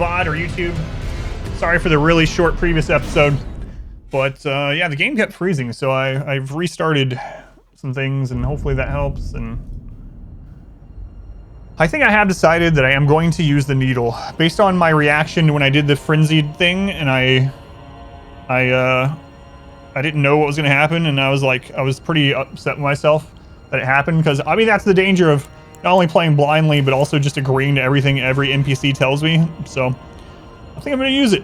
VOD or YouTube. Sorry for the really short previous episode. But yeah, the game kept freezing, so I've restarted some things, and hopefully that helps. And I think I have decided that I am going to use the needle based on my reaction when I did the frenzied thing, and I didn't know what was going to happen, and I was pretty upset with myself that it happened, because I mean that's the danger of not only playing blindly but also just agreeing to everything every NPC tells me. So I think I'm going to use it.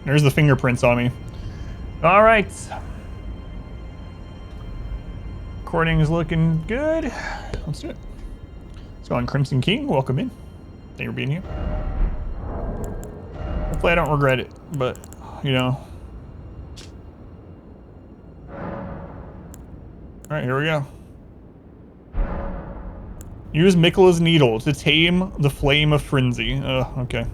There's the fingerprints on me. All right. Recording is looking good. Let's do it. Let's go on. Crimson King, welcome in. Thank you for being here. Hopefully I don't regret it, but, you know. Alright, here we go. Use Miquella's needle to tame the flame of frenzy. Oh, okay.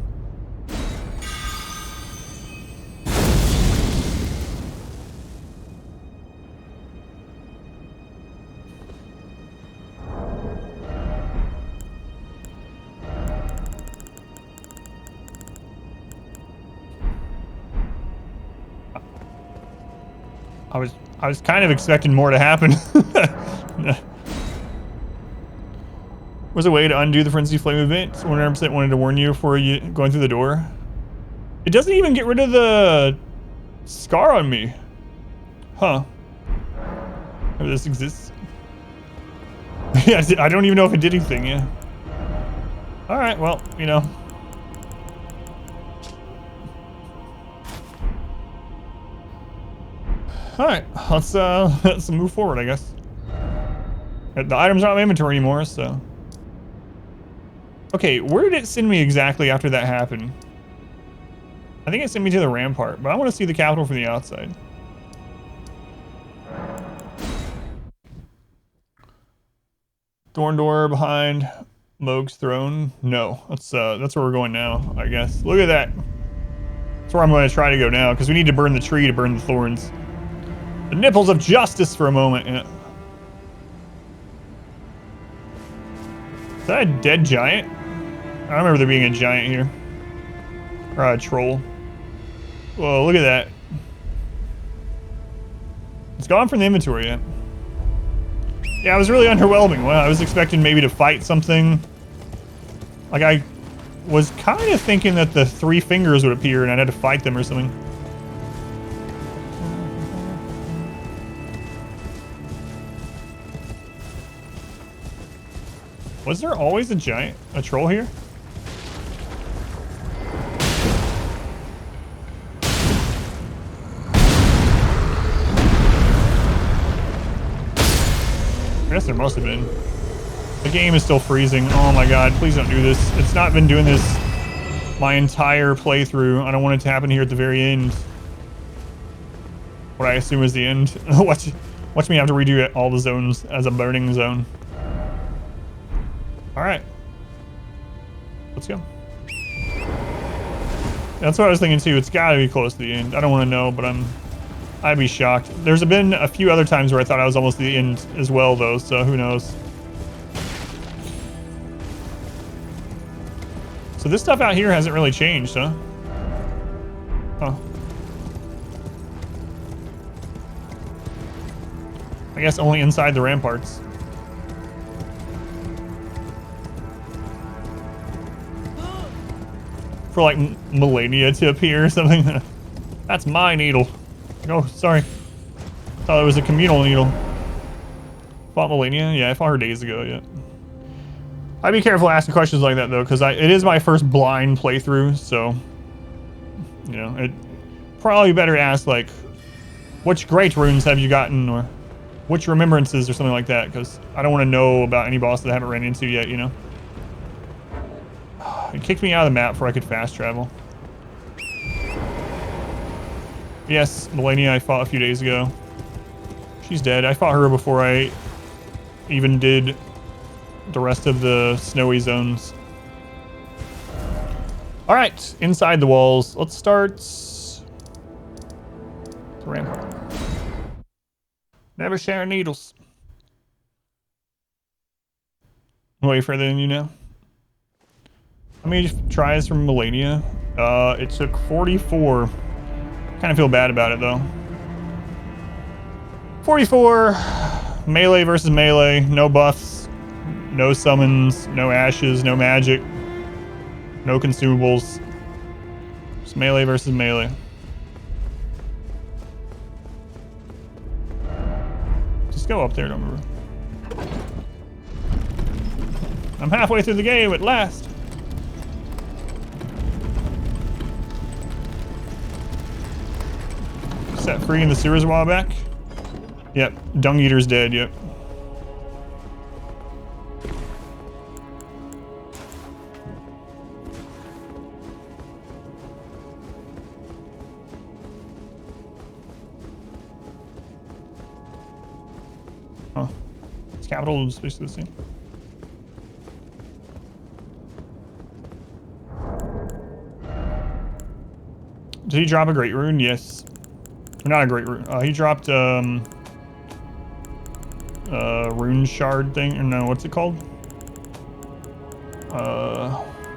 I was kind of expecting more to happen. Was a way to undo the Frenzy Flame event. 100% wanted to warn you before you going through the door. It doesn't even get rid of the scar on me. Huh. Maybe this exists. Yeah, I don't even know if it did anything, yeah. Alright, well, you know. Alright, let's move forward, I guess. The item's not in my inventory anymore, so. Okay, where did it send me exactly after that happened? I think it sent me to the rampart, but I want to see the capital from the outside. Thorn door behind Moog's throne. No, that's where we're going now, I guess. Look at that. That's where I'm going to try to go now, because we need to burn the tree to burn the thorns. The nipples of justice for a moment. Yeah. Is that a dead giant? I don't remember there being a giant here. Or a troll. Whoa, look at that. It's gone from the inventory yet. Yeah, it was really underwhelming. Well, I was expecting maybe to fight something. Like, I was kind of thinking that the 3 fingers would appear and I'd have to fight them or something. Was there always a troll here? I guess there must have been. The game is still freezing. Oh my god, please don't do this. It's not been doing this my entire playthrough. I don't want it to happen here at the very end. What I assume is the end. Watch me have to redo all the zones as a burning zone. Alright. Let's go. That's what I was thinking too. It's gotta be close to the end. I don't want to know, but I'd be shocked. There's been a few other times where I thought I was almost at the end as well though, so who knows. So this stuff out here hasn't really changed, huh? Huh. I guess only inside the ramparts. For like Melania to appear or something. That's my needle. Oh, sorry. Thought it was a communal needle. Fought Melania? Yeah, I fought her days ago, yeah. I'd be careful asking questions like that though, because it is my first blind playthrough, so you know, it probably better ask like, which great runes have you gotten, or which remembrances, or something like that, because I don't want to know about any boss that I haven't ran into yet, you know. It kicked me out of the map before I could fast travel. Yes, Melania I fought a few days ago. She's dead. I fought her before I even did the rest of the snowy zones. Alright, inside the walls. Let's start the rampart. Never share needles. Way further than you know. How many tries from Melania? It took 44. Kind of feel bad about it though. 44 melee versus melee, no buffs, no summons, no ashes, no magic, no consumables. Just melee versus melee. Just go up there, don't remember. I'm halfway through the game at last. Set free in the sewers a while back. Yep, Dung Eater's dead, yep. Huh. It's capital space to the scene. Did he drop a great rune? Yes. Not a great rune. He dropped rune shard thing, or no, what's it called?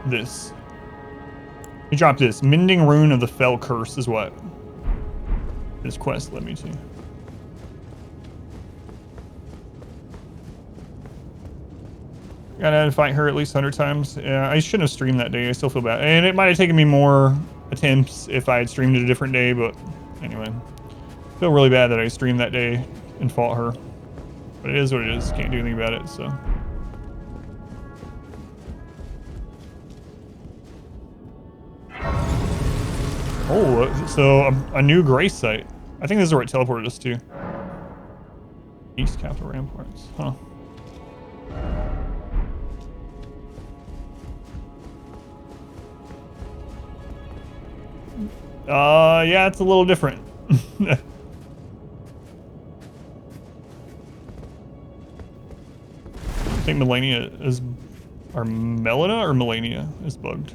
This. He dropped this. Mending Rune of the Fell Curse is what this quest led me to. Gotta fight her at least 100 times. Yeah, I shouldn't have streamed that day. I still feel bad. And it might have taken me more attempts if I had streamed it a different day, but anyway. I feel really bad that I streamed that day and fought her. But it is what it is. Can't do anything about it, so. Oh, so a new grace site. I think this is where it teleported us to. East Capital Ramparts, huh. Yeah, it's a little different. I think Melania is, or Melina or Melania is bugged.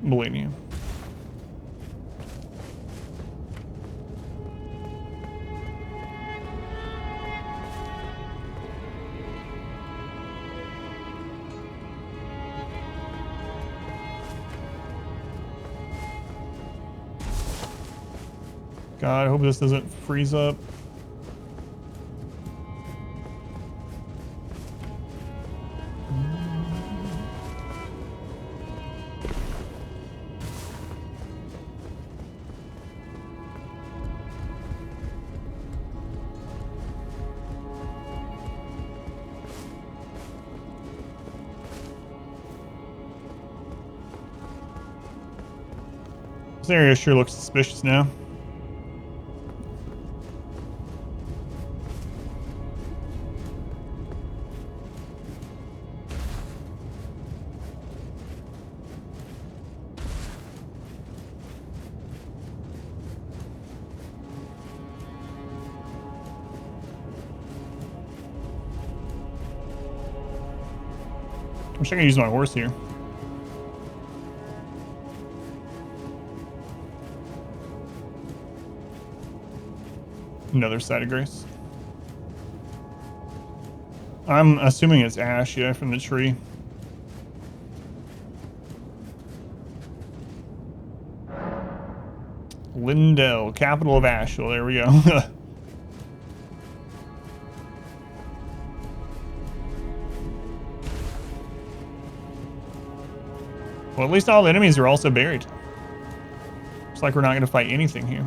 Melania. God, I hope this doesn't freeze up. This area sure looks suspicious now. Wish I could use my horse here. Another side of grace. I'm assuming it's ash, yeah, from the tree. Lindell, capital of ash. Well, there we go. Well, at least all the enemies are also buried. Looks like we're not going to fight anything here.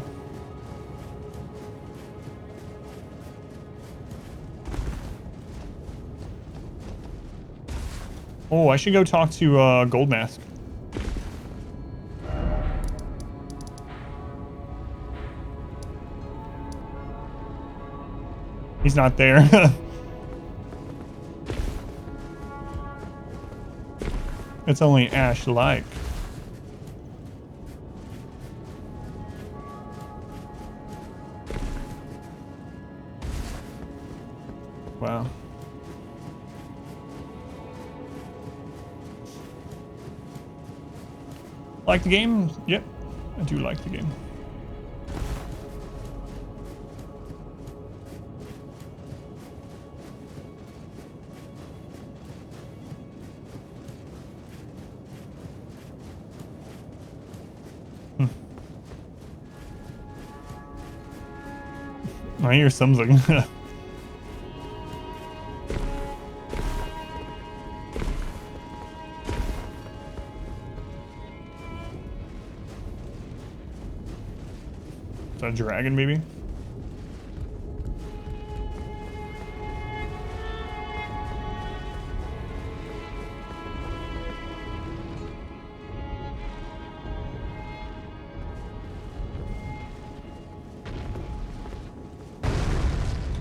Oh, I should go talk to Gold Mask. He's not there. It's only ash-like. Wow. Like the game? Yep, I do like the game. I hear something. Is that a dragon, maybe?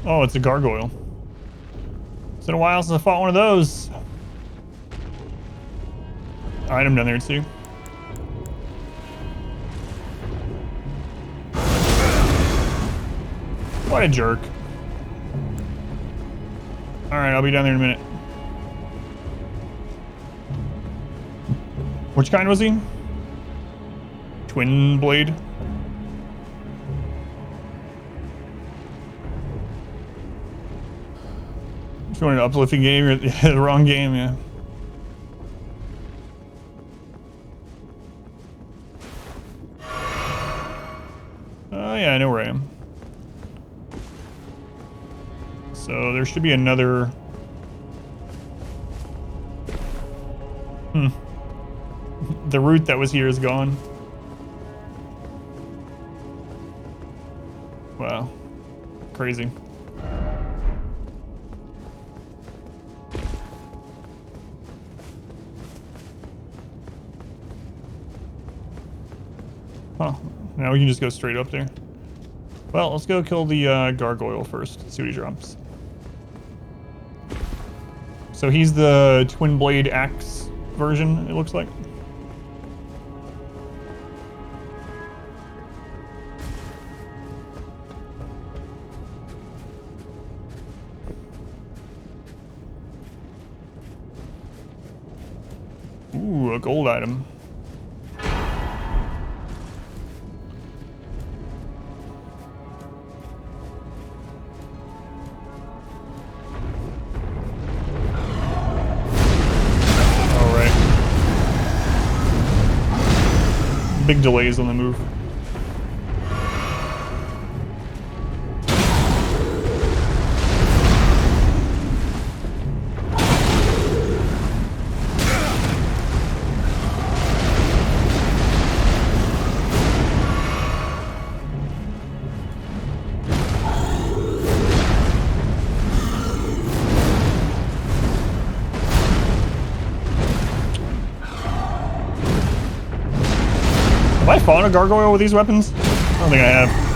Oh, it's a gargoyle. It's been a while since I fought one of those. Item down there too. What a jerk. Alright, I'll be down there in a minute. Which kind was he? Twin blade? If you want an uplifting game, you're at the wrong game, yeah. Oh yeah, I know where I am. So there should be another... The route that was here is gone. Wow. Crazy. Huh. Now we can just go straight up there. Well, let's go kill the gargoyle first. See what he drops. So he's the twin blade axe version, it looks like. Ooh, a gold item. Big delays on the move. Have I fought a gargoyle with these weapons? I don't think I have.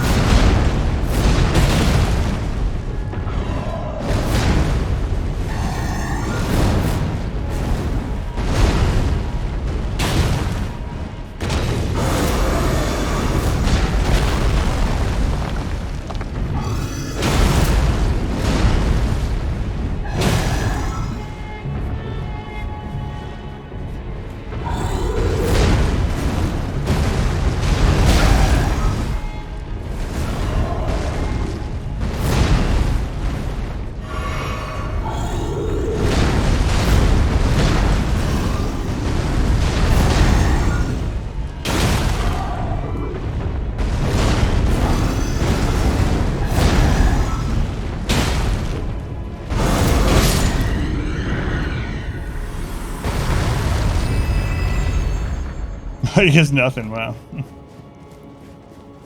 He is nothing, wow.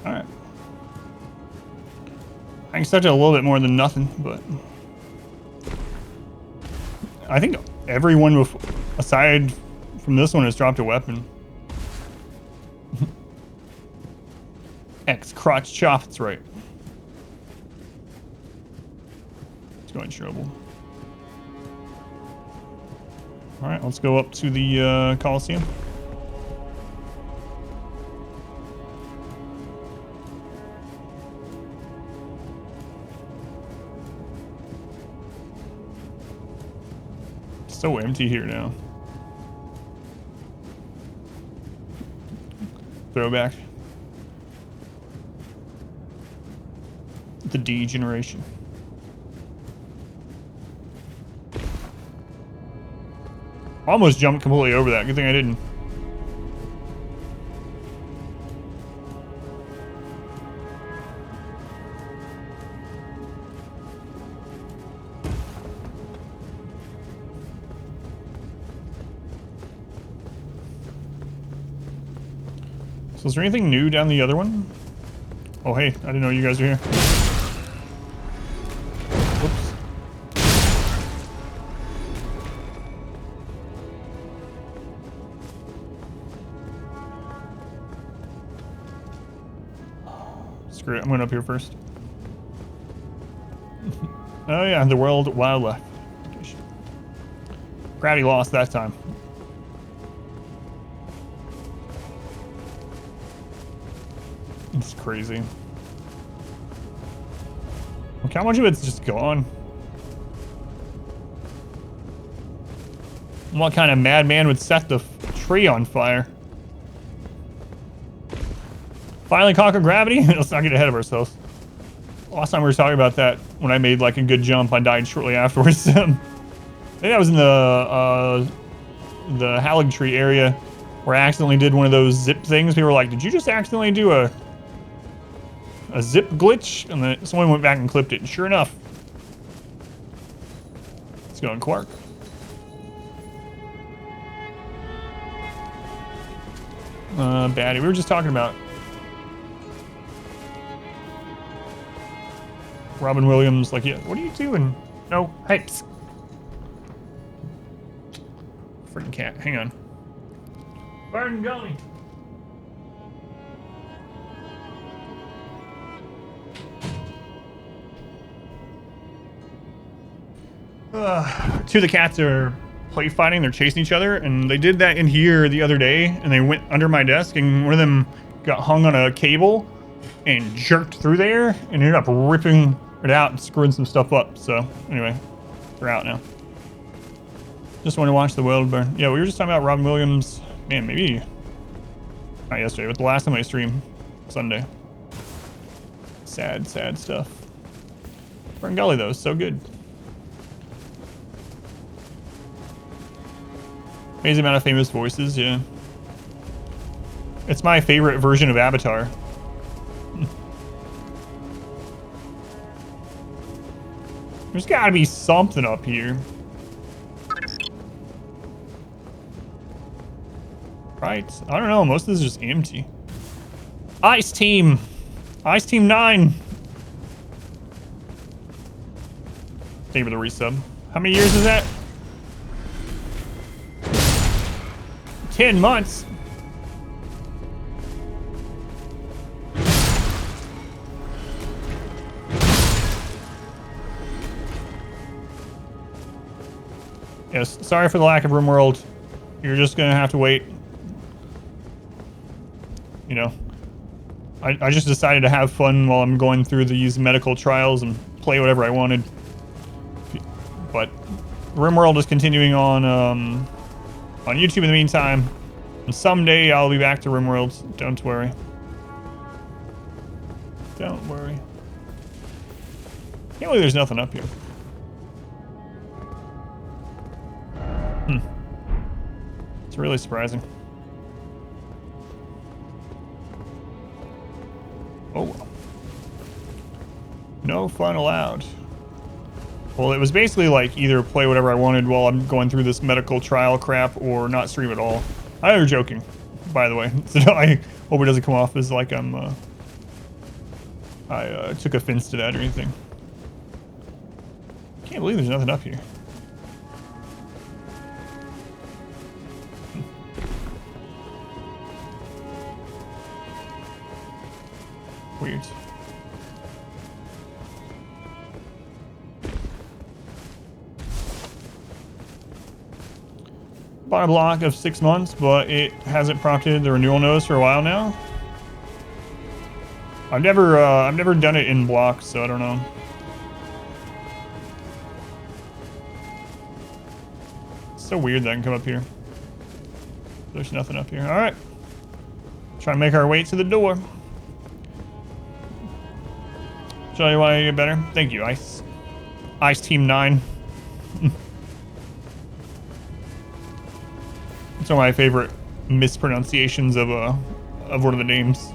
Alright. I expected a little bit more than nothing, but... I think everyone aside from this one has dropped a weapon. X crotch chop, that's right. Let's go in trouble. Alright, let's go up to the Coliseum. So empty here now. Throwback. The D generation. Almost jumped completely over that. Good thing I didn't. So is there anything new down the other one? Oh, hey, I didn't know you guys were here. Whoops. Screw it, I'm going up here first. Oh yeah, the World Wildlife. Gravity lost that time. It's crazy. Look how much of it's just gone. What kind of madman would set the tree on fire? Finally conquer gravity? Let's not get ahead of ourselves. Last time we were talking about that, when I made like a good jump, I died shortly afterwards. I think that was in the Halig tree area where I accidentally did one of those zip things. People were like, did you just accidentally do a zip glitch? And then someone went back and clipped it, and sure enough. Let's go on Quark. Baddie, we were just talking about Robin Williams, like, yeah, what are you doing? No, hey, psst. Freaking cat, hang on. Burn Gully. Two of the cats are play fighting, they're chasing each other, and they did that in here the other day, and they went under my desk, and one of them got hung on a cable and jerked through there, and ended up ripping it out and screwing some stuff up. So anyway, they're out now. Just want to watch the world burn. Yeah, we were just talking about Robin Williams. Man, maybe not yesterday, but the last time I streamed, Sunday. Sad, sad stuff. Fern Gully though, so good. Amazing amount of famous voices, yeah. It's my favorite version of Avatar. There's gotta be something up here. Right, I don't know, most of this is just empty. Ice Team! Ice Team 9! Thank you for the resub. How many years is that? 10 months. Yes, sorry for the lack of RimWorld. You're just gonna have to wait. You know, I just decided to have fun while I'm going through these medical trials and play whatever I wanted. But RimWorld is continuing on YouTube in the meantime. And someday I'll be back to RimWorld. Don't worry. Don't worry. Can't believe there's nothing up here. It's really surprising. Oh. No fun allowed. Well, it was basically like either play whatever I wanted while I'm going through this medical trial crap or not stream at all. I know you're joking, by the way. So I hope it doesn't come off as like I took offense to that or anything. Can't believe there's nothing up here. Weird. Bought a block of 6 months, but it hasn't prompted the renewal notice for a while now. I've never done it in blocks, so I don't know. It's so weird that I can come up here. There's nothing up here. All right. Try to make our way to the door. Show you why you get better. Thank you, Ice. Ice Team 9. It's one of my favorite mispronunciations of one of the names.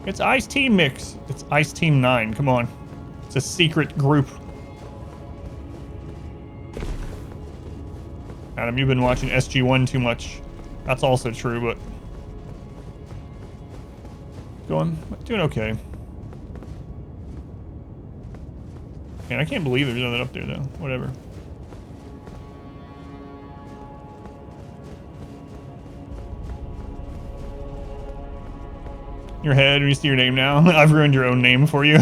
It's Ice Team Mix. It's Ice Team 9. Come on. It's a secret group. Adam, you've been watching SG1 too much. That's also true, but... doing okay. Man, I can't believe there's nothing up there, though. Whatever. Your head when you see your name now. I've ruined your own name for you.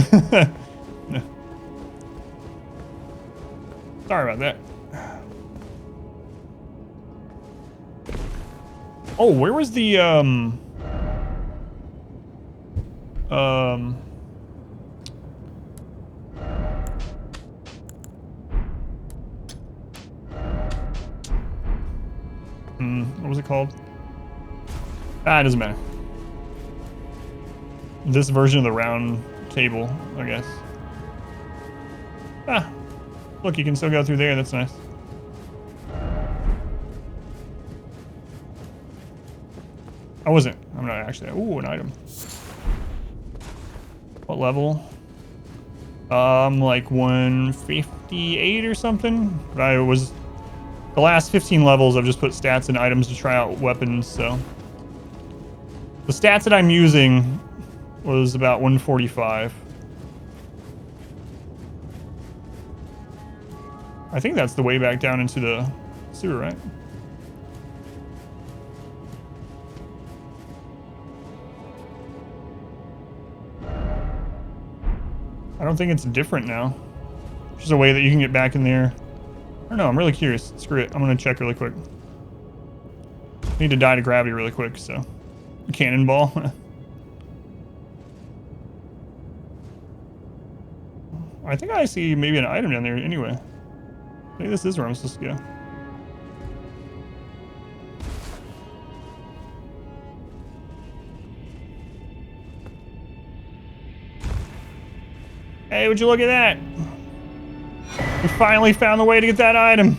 Sorry about that. Oh, where was the what was it called? Ah, it doesn't matter. This version of the round table, I guess. Ah, look, you can still go through there. That's nice. I wasn't. I'm not actually. Ooh, an item. What level? Like 158 or something. But I was... The last 15 levels, I've just put stats and items to try out weapons, so... The stats that I'm using was about 145. I think that's the way back down into the sewer, right? I don't think it's different now. There's a way that you can get back in there. I don't know, I'm really curious. Screw it, I'm gonna check really quick. Need to die to gravity really quick, so... Cannonball. I think I see maybe an item down there anyway. I think this is where I'm supposed to go. Hey, would you look at that? We finally found the way to get that item.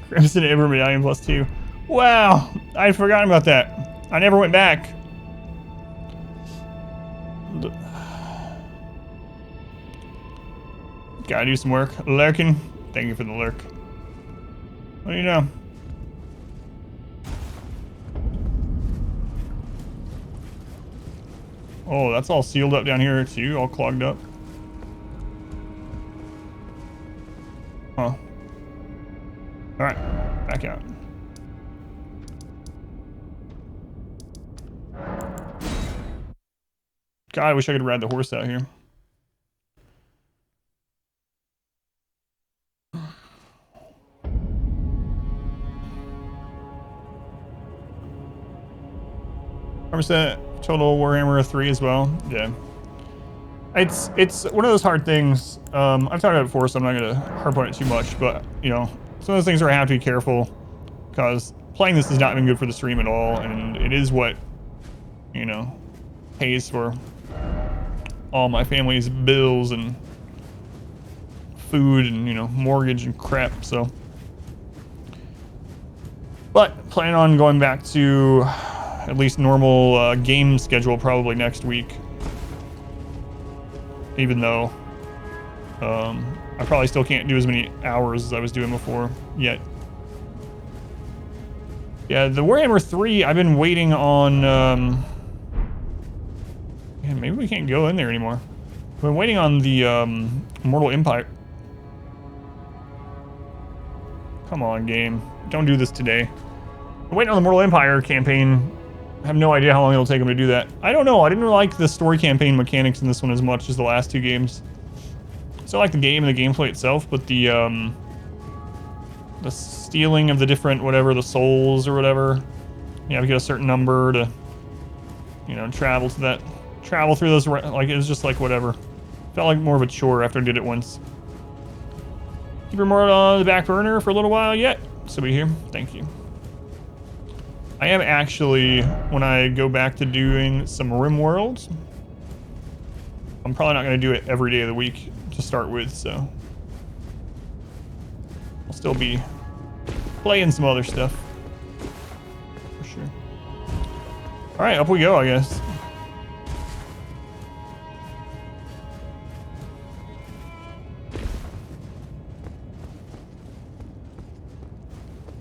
Crimson Ember Medallion +2. Wow, I had forgotten about that. I never went back. Gotta do some work. Lurking. Thank you for the lurk. What do you know? Oh, that's all sealed up down here too, all clogged up. Huh. Alright, back out. God, I wish I could ride the horse out here. %. Total Warhammer 3 as well. Yeah. It's one of those hard things. I've talked about it before, so I'm not gonna harp on it too much, but you know, some of those things where I have to be careful because playing this has not been good for the stream at all, and it is what, you know, pays for all my family's bills and food and, you know, mortgage and crap, so. But plan on going back to at least normal game schedule probably next week. Even though I probably still can't do as many hours as I was doing before yet. Yeah, the Warhammer 3, I've been waiting on... yeah, maybe we can't go in there anymore. I've been waiting on the Mortal Empire. Come on, game. Don't do this today. I'm waiting on the Mortal Empire campaign. I have no idea how long it'll take them to do that. I don't know. I didn't like the story campaign mechanics in this one as much as the last two games. So I like the game and the gameplay itself, but the stealing of the different whatever, the souls or whatever. You have to get a certain number to, you know, travel through those. Like it was just like whatever. Felt like more of a chore after I did it once. Keep your more on the back burner for a little while yet. So we here. Thank you. I am actually, when I go back to doing some Rim Worlds, I'm probably not going to do it every day of the week to start with, so I'll still be playing some other stuff for sure. All right, up we go, I guess.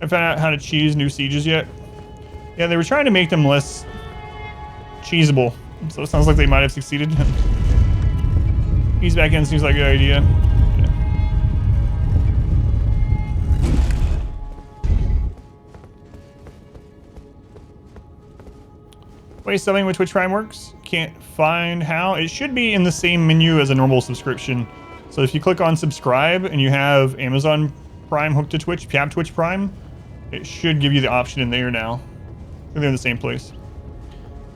I found out how to cheese new sieges yet. Yeah, they were trying to make them less cheesable, so it sounds like they might have succeeded. Ease back in seems like a good idea. Yeah. Wait, subbing with Twitch Prime works? Can't find how. It should be in the same menu as a normal subscription. So if you click on subscribe and you have Amazon Prime hooked to Twitch, if you have Twitch Prime, it should give you the option in there now. They're in the same place.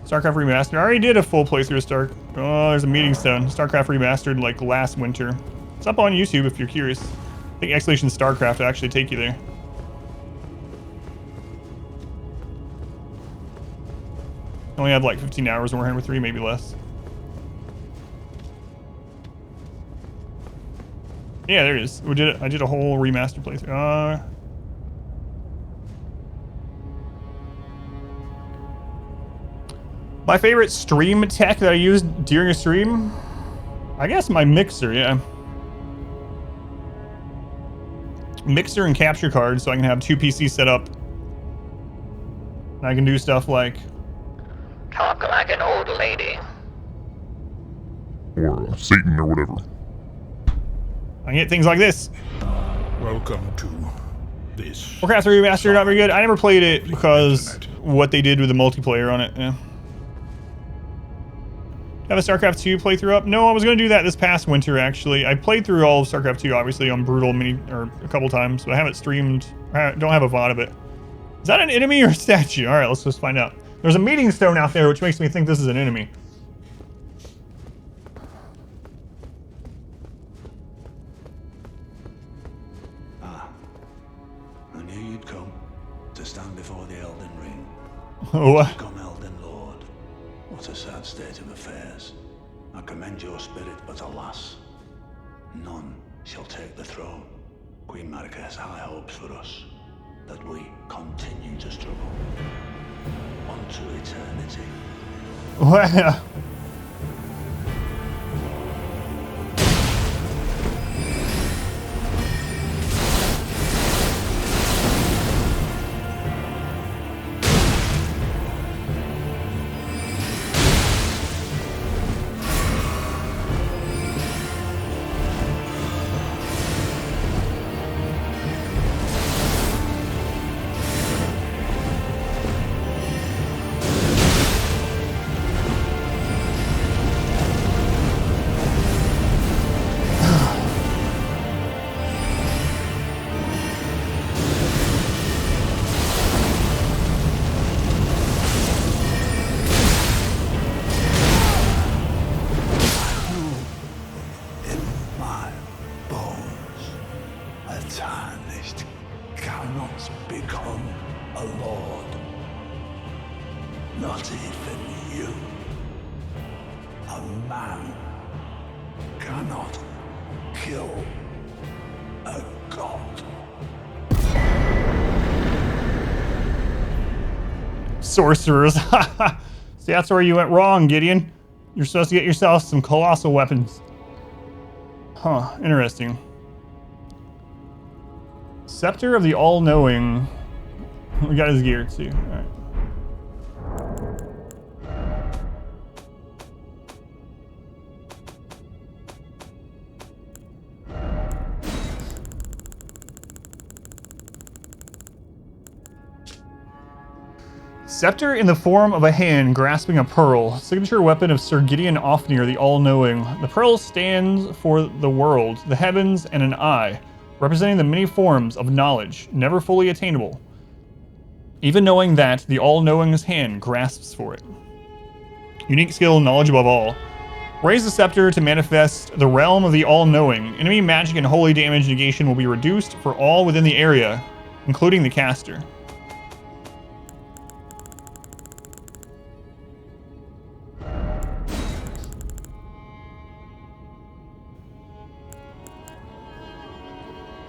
StarCraft Remastered. I already did a full playthrough of Star. Oh, there's a meeting stone. StarCraft Remastered like last winter. It's up on YouTube if you're curious. I think Exclamation StarCraft will actually take you there. Only had like 15 hours in Warhammer 3, maybe less. Yeah, there it is. I did a whole remaster playthrough. My favorite stream tech that I used during a stream? I guess my mixer, yeah. Mixer and capture card, so I can have 2 PCs set up. And I can do stuff like... Talk like an old lady. Or Satan or whatever. I can get things like this. Welcome to this. Warcraft 3 Remastered, not very good. I never played it because what they did with the multiplayer on it, yeah. Have a StarCraft 2 playthrough up? No, I was going to do that this past winter, actually. I played through all of StarCraft 2, obviously, on Brutal a couple times, but I haven't streamed. I don't have a VOD of it. Is that an enemy or a statue? All right, let's just find out. There's a meeting stone out there, which makes me think this is an enemy. Ah, I knew you'd come to stand before the Elden Ring. What? Become Elden Lord. What a sad state of affairs. I commend your spirit, but alas, none shall take the throne. Queen Marika has high hopes for us, that we continue to struggle. Unto eternity. Well... Sorcerers. See, that's where you went wrong, Gideon. You're supposed to get yourself some colossal weapons. Huh, interesting. Scepter of the All-Knowing. We got his gear, too. All right. Scepter in the form of a hand grasping a pearl. Signature weapon of Sir Gideon Ofnir, the All-Knowing. The pearl stands for the world, the heavens, and an eye, representing the many forms of knowledge, never fully attainable. Even knowing that, the All-Knowing's hand grasps for it. Unique skill, knowledge above all. Raise the scepter to manifest the realm of the All-Knowing. Enemy magic and holy damage negation will be reduced for all within the area. including the caster.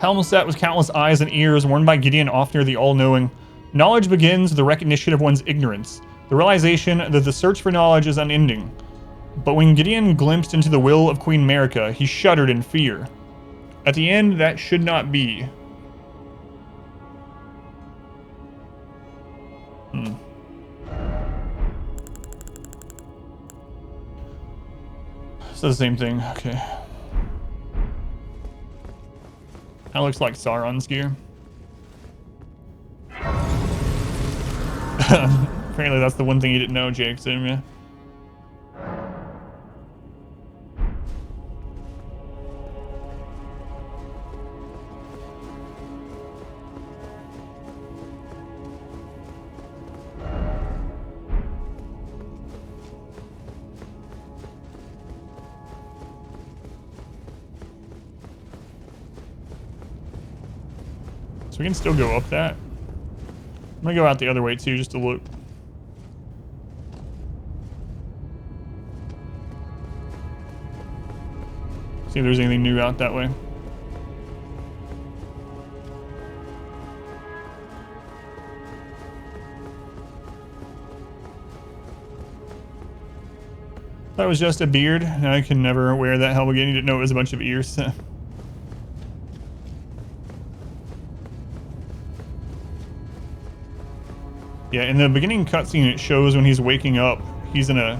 Helm set with countless eyes and ears, worn by Gideon Ofnir the All-Knowing. Knowledge begins with the recognition of one's ignorance, the realization that the search for knowledge is unending. But when Gideon glimpsed into the will of Queen Marika, he shuddered in fear. At the end, that should not be. It's the same thing. Okay. That looks like Sauron's gear. Apparently that's the one thing you didn't know, Jake. So, yeah. So we can still go up that. I'm gonna go out the other way too, just to look. See if there's anything new out that way. That was just a beard. I can never wear that helm again. You didn't know it was a bunch of ears. Yeah, in the beginning cutscene, it shows when he's waking up, he's in a,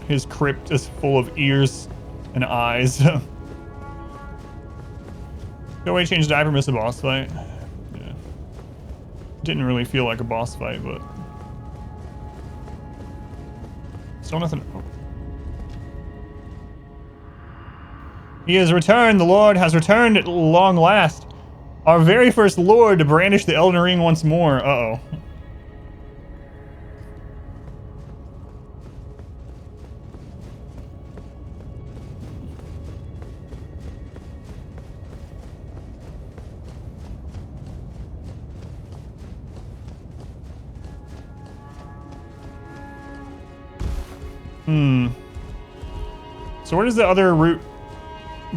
his crypt is full of ears and eyes. Go away, change diaper, miss a boss fight. Yeah. Didn't really feel like a boss fight, but still nothing. Oh. He has returned, the Lord has returned at long last. Our very first Lord to brandish the Elden Ring once more. Uh-oh. So where does the other route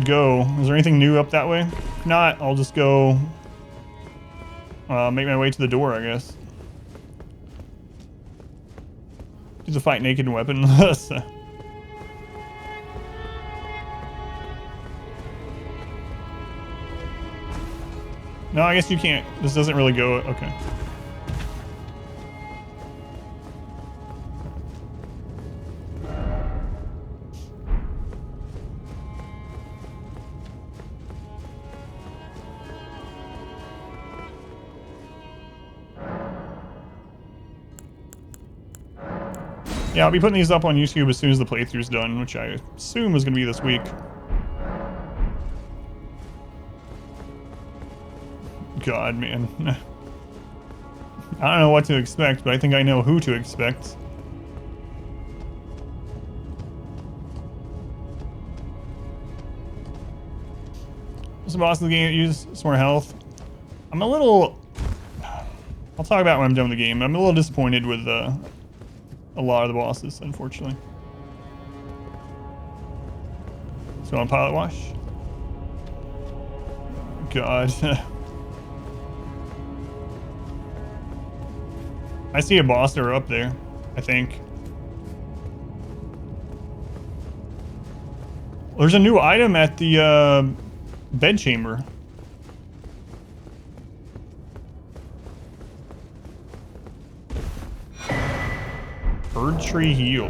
go? Is there anything new up that way? If not, I'll just go make my way to the door, I guess. Do the fight naked and weaponless. No, I guess you can't. This doesn't really go. Okay. Yeah, I'll be putting these up on YouTube as soon as the playthrough's done, which I assume is going to be this week. God, man. I don't know what to expect, but I think I know who to expect. What's the boss of the game that uses some more health? I'm a little... I'll talk about it when I'm done with the game. I'm a little disappointed with a lot of the bosses, unfortunately. So on pilot wash. God. I see a boss door up there, I think. There's a new item at the bed chamber. Bird tree heal.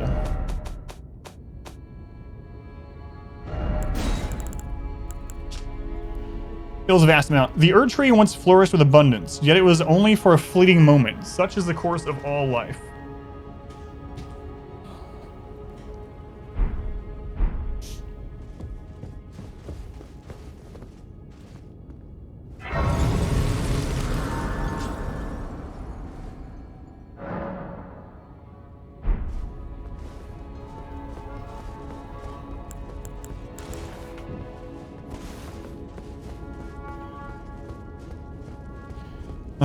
Heals a vast amount. The Erd tree once flourished with abundance, yet it was only for a fleeting moment. Such is the course of all life.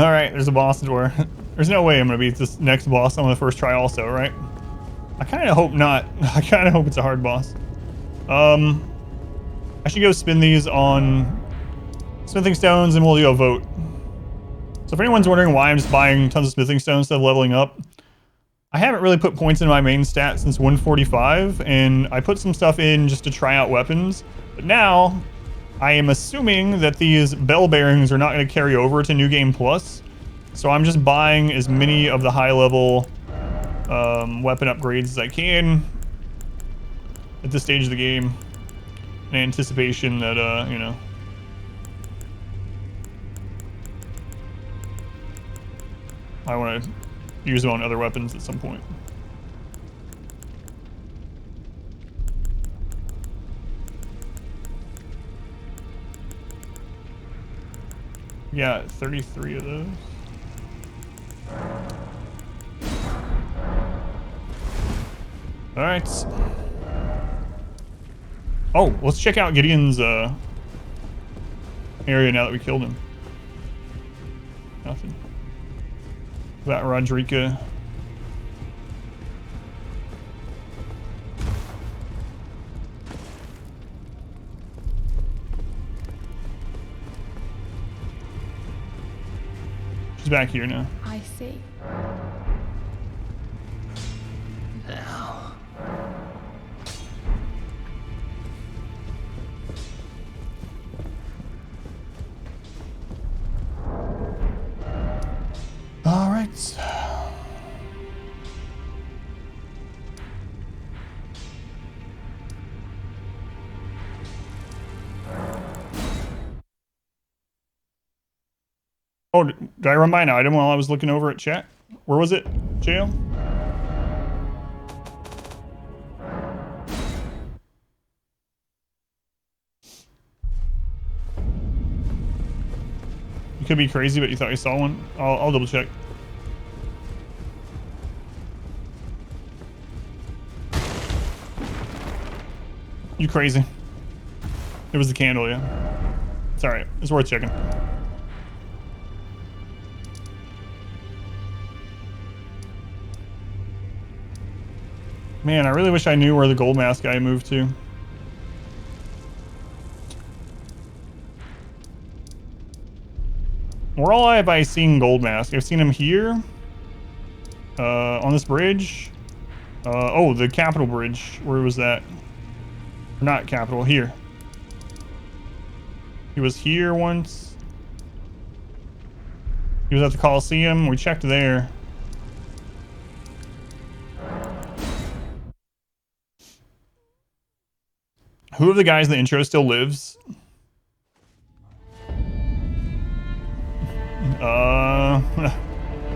Alright, there's a boss door. There's no way I'm gonna beat this next boss on the first try also, right? I kinda hope not. I kinda hope it's a hard boss. I should go spin these on smithing stones and we'll do a vote. So if anyone's wondering why I'm just buying tons of smithing stones instead of leveling up, I haven't really put points in my main stat since 145, and I put some stuff in just to try out weapons. But now, I am assuming that these bell bearings are not going to carry over to New Game Plus. So I'm just buying as many of the high-level weapon upgrades as I can at this stage of the game, in anticipation that, you know, I want to use them on other weapons at some point. Yeah, 33 of those. All right. Oh, let's check out Gideon's area now that we killed him. Nothing. That Rodrika. She's back here now. I see. Now. All right. Oh, did I run by an item while I was looking over at chat? Where was it? Jail? You could be crazy, but you thought you saw one. I'll double check. You crazy. It was the candle, yeah. It's alright. It's worth checking. Man, I really wish I knew where the gold mask guy moved to. Where all have I seen gold mask? I've seen him here. On this bridge. Oh, the Capitol Bridge. Where was that? Not Capitol, here. He was here once. He was at the Coliseum. We checked there. Who of the guys in the intro still lives?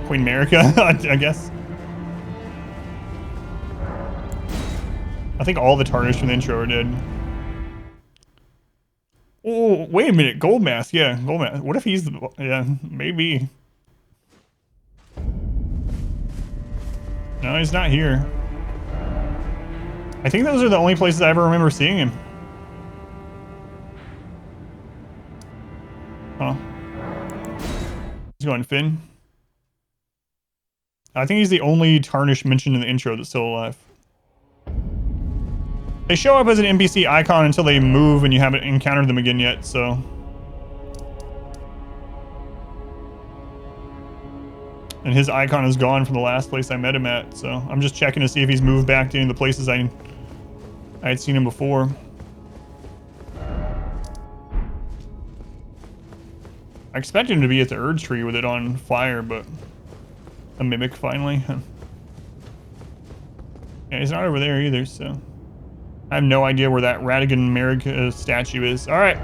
Queen America, I guess. I think all the tarnished from the intro are dead. Oh, wait a minute. Gold mask. Yeah, gold mask. What if he's the... Yeah, maybe. No, he's not here. I think those are the only places I ever remember seeing him. Huh. He's going Finn. I think he's the only tarnished mentioned in the intro that's still alive. They show up as an NPC icon until they move and you haven't encountered them again yet, so... And his icon is gone from the last place I met him at, so I'm just checking to see if he's moved back to any of the places I had seen him before. I expect him to be at the Urge Tree with it on fire, but... A mimic, finally. Yeah, he's not over there either, so... I have no idea where that Radigan Merrick statue is. Alright.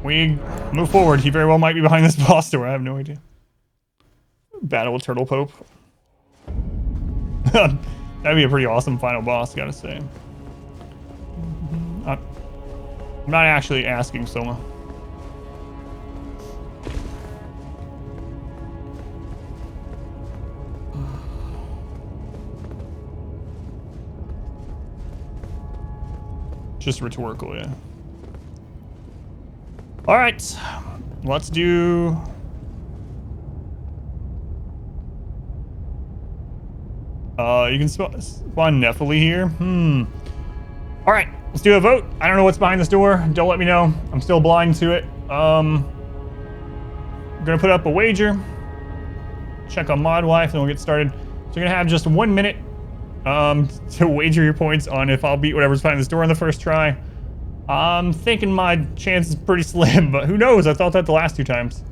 We move forward. He very well might be behind this boss door. I have no idea. Battle with Turtle Pope. That'd be a pretty awesome final boss, gotta say. I'm not actually asking, Soma. Just rhetorical, yeah. All right, let's do You can spawn Nephilim here. All right, let's do a vote. I don't know what's behind this door. Don't let me know. I'm still blind to it. I'm gonna put up a wager. Check on mod wife, and we'll get started. So you're gonna have just 1 minute to wager your points on if I'll beat whatever's behind this door on the first try. I'm thinking my chance is pretty slim, but who knows? I thought that the last 2 times.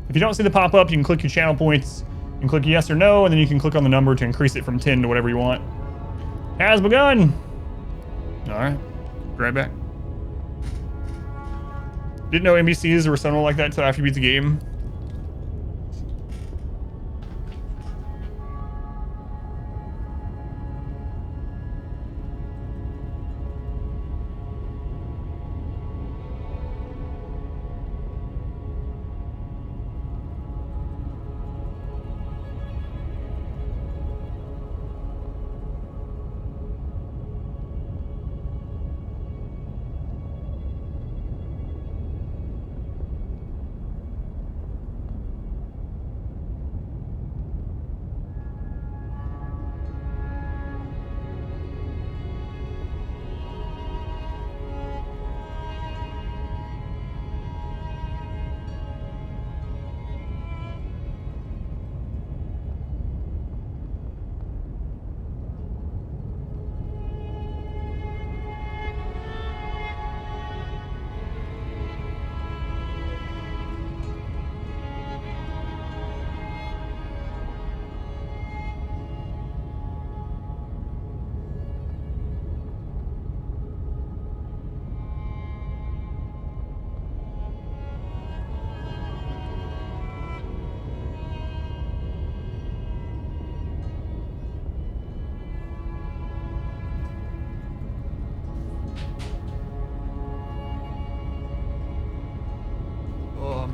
If you don't see the pop-up, you can click your channel points and click yes or no, and then you can click on the number to increase it from 10 to whatever you want. Has begun. All right, be right back. Didn't know NPCs were something like that until after you beat the game.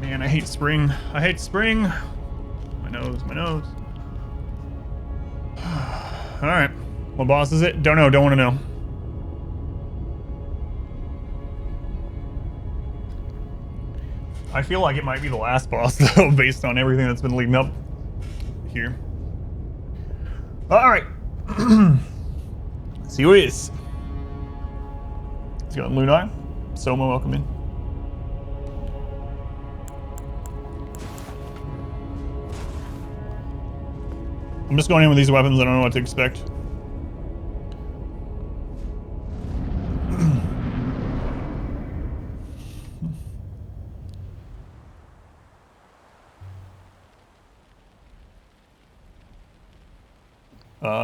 Man, I hate spring. I hate spring. My nose, my nose. All right. What boss is it? Don't know. Don't want to know. I feel like it might be the last boss, though, based on everything that's been leading up here. All right. See who it is. Let's go. Lunai. Soma, welcome in. I'm just going in with these weapons. I don't know what to expect.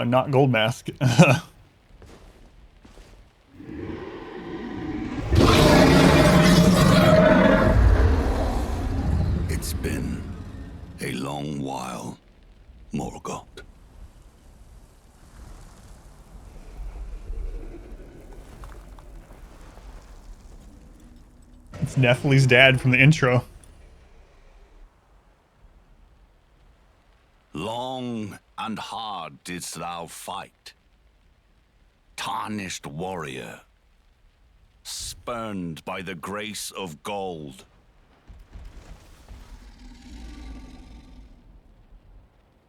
Not gold mask. It's been a long while, Morgoth. It's Nephilim's dad from the intro. Long and hard didst thou fight, tarnished warrior, spurned by the grace of gold.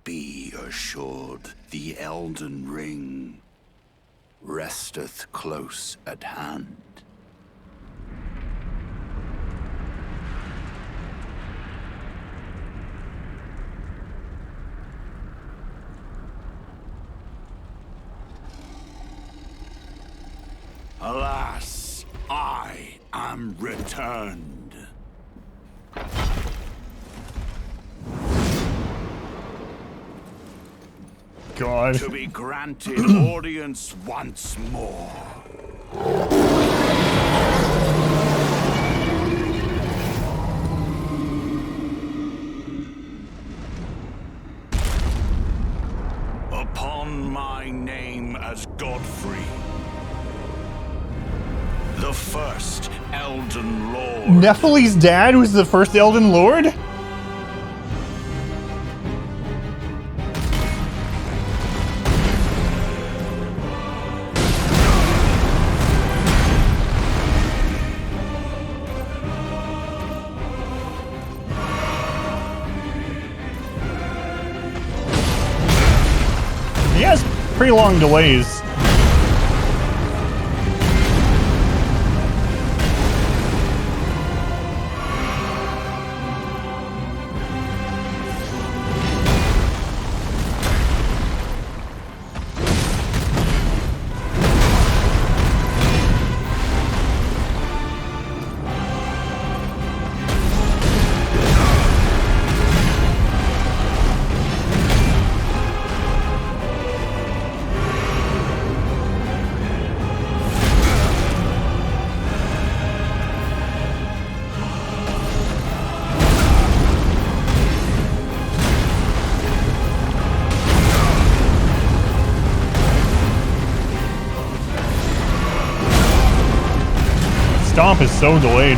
Be assured, the Elden Ring resteth close at hand. Alas, I am returned. God. To be granted audience once more. Upon my name as Godfrey, the first Elden Lord. Nephilim's dad was the first Elden Lord? pretty long delays. Stomp is so delayed.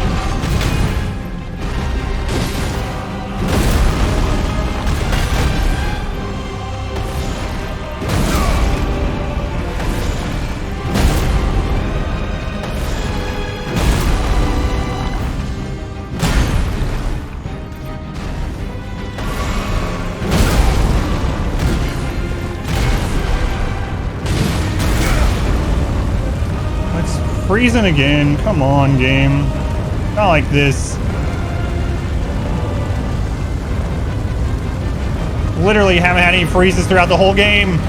Freezing again. Come on, game. Not like this. Literally haven't had any freezes throughout the whole game.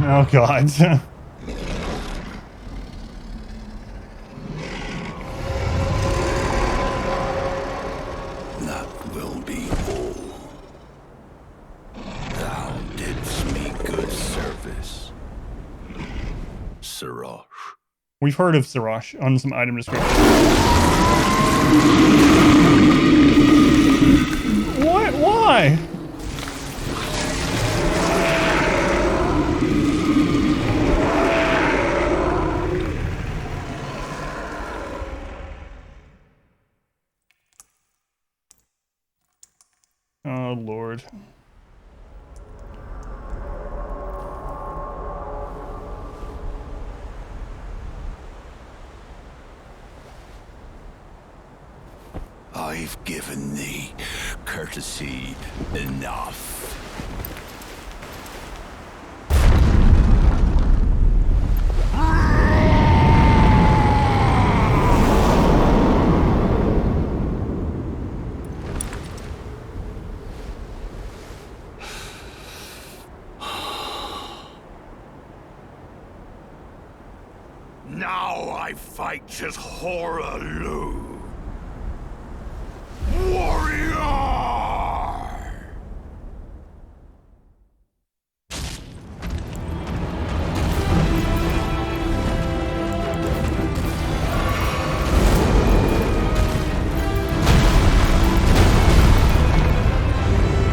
Oh god. That will be all. Thou didst me good service, Siraj. We've heard of Siraj on some item description. What? Why? Oh, Lord. I've given thee courtesy enough. Now I fight as Horalu. Warrior!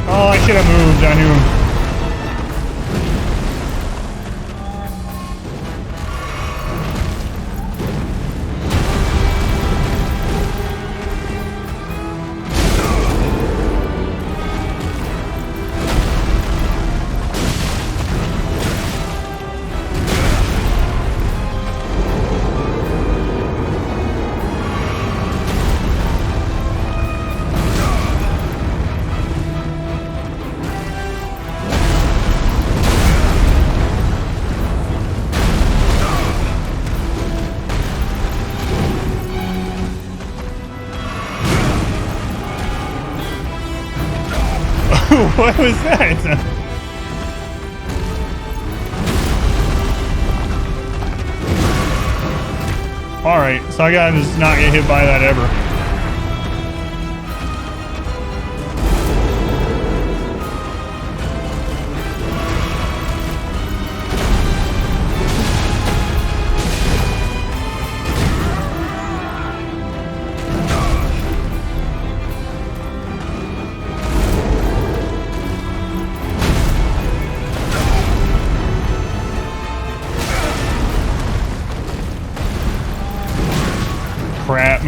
Oh, I should have moved. I knew. What was that? Alright, so I gotta just not get hit by that ever.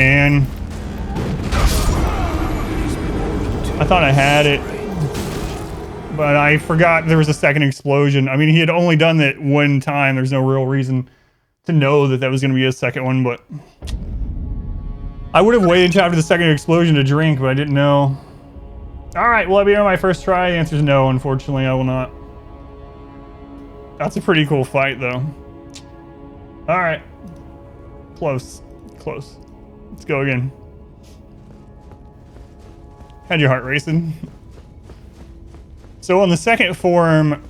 man. I thought I had it, but I forgot there was a second explosion. I mean, he had only done that one time. There's no real reason to know that that was going to be a second one, but I would have waited until after the second explosion to drink, but I didn't know. All right, will I be on my first try? The answer is no, unfortunately, I will not. That's a pretty cool fight, though. All right. Close. Close. Let's go again. Had your heart racing. So on the second form,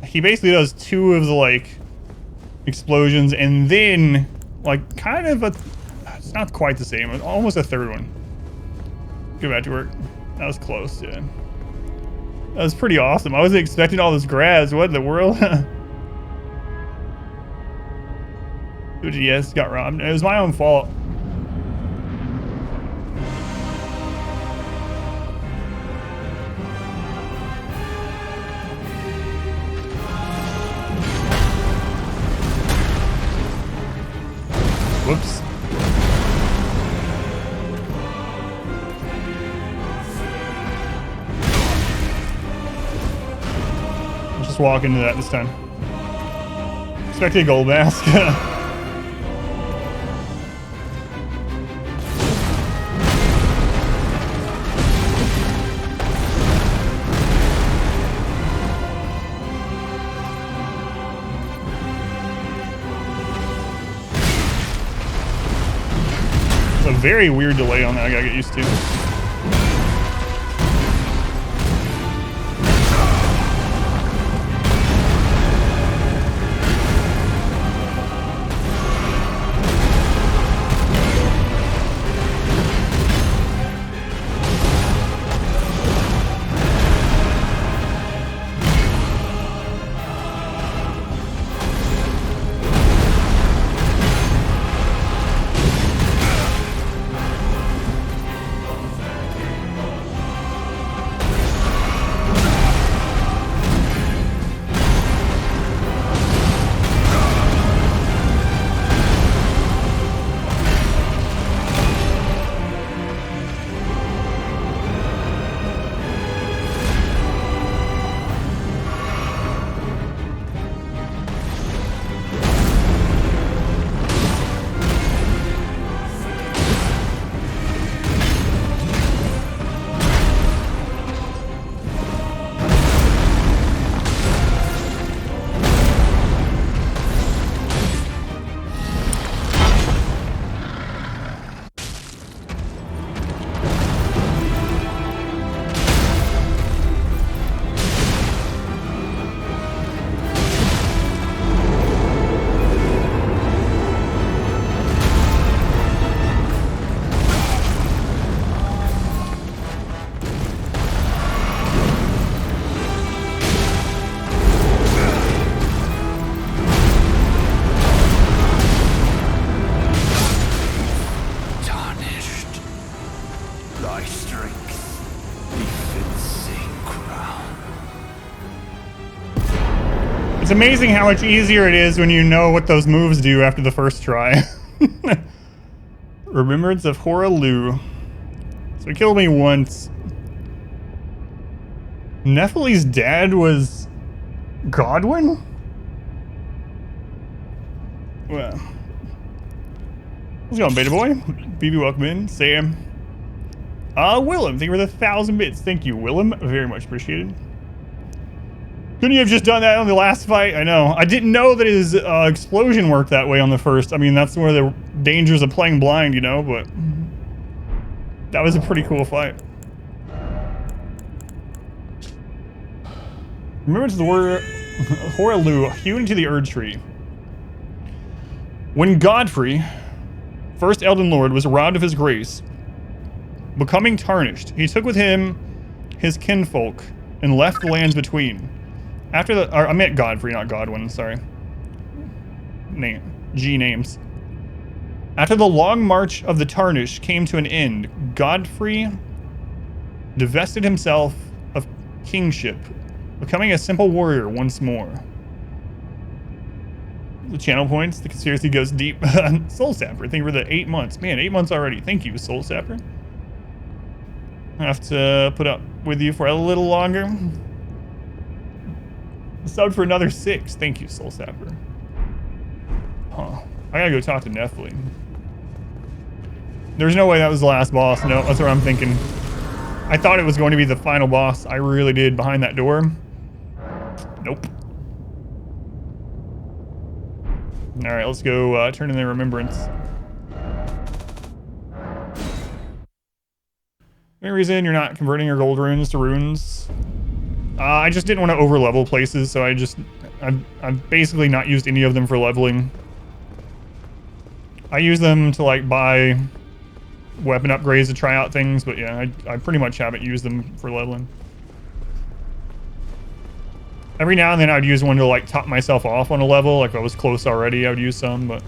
he basically does 2 of the, like, explosions, and then, like, kind of a... It's not quite the same. Almost a third one. Go back to work. That was close, yeah. That was pretty awesome. I wasn't expecting all this grabs. What in the world? Yes, got robbed. It was my own fault. Whoops. I'll just walk into that this time. Expected a gold mask. Very weird delay on that I gotta get used to. It's amazing how much easier it is when you know what those moves do after the first try. Remembrance of Horaloo. So he killed me once. Nephili's dad was Godwin? Well. How's it going, beta boy? BB, welcome in. Sam. Willem, thank you for the 1,000 bits. Thank you, Willem. Very much appreciated. Couldn't you have just done that on the last fight? I know. I didn't know that his explosion worked that way on the first. I mean, that's one of the dangers of playing blind, you know, but that was a pretty cool fight. Remember to the word Horaloo, hewn into the Erd Tree. When Godfrey, first Elden Lord, was robbed of his grace, becoming tarnished, he took with him his kinfolk and left the lands between. After the, I meant Godfrey, not Godwin, sorry. G names. After the long march of the Tarnished came to an end, Godfrey divested himself of kingship, becoming a simple warrior once more. the channel points. The conspiracy goes deep. Soul Sapper, thank you for the 8 months. Man, 8 months already. Thank you, Soul Sapper. I have to put up with you for a little longer. Subbed for another 6. Thank you, Soul Sapper. Huh. I gotta go talk to Nephilim. There's no way that was the last boss. No, that's what I'm thinking. I thought it was going to be the final boss. I really did behind that door. Nope. Alright, let's go turn in the remembrance. Any reason you're not converting your gold runes to runes? I just didn't want to over-level places, so I've basically not used any of them for leveling. I use them to like buy weapon upgrades to try out things, but yeah, I pretty much haven't used them for leveling. Every now and then I would use one to like top myself off on a level, like if I was close already I would use some, but...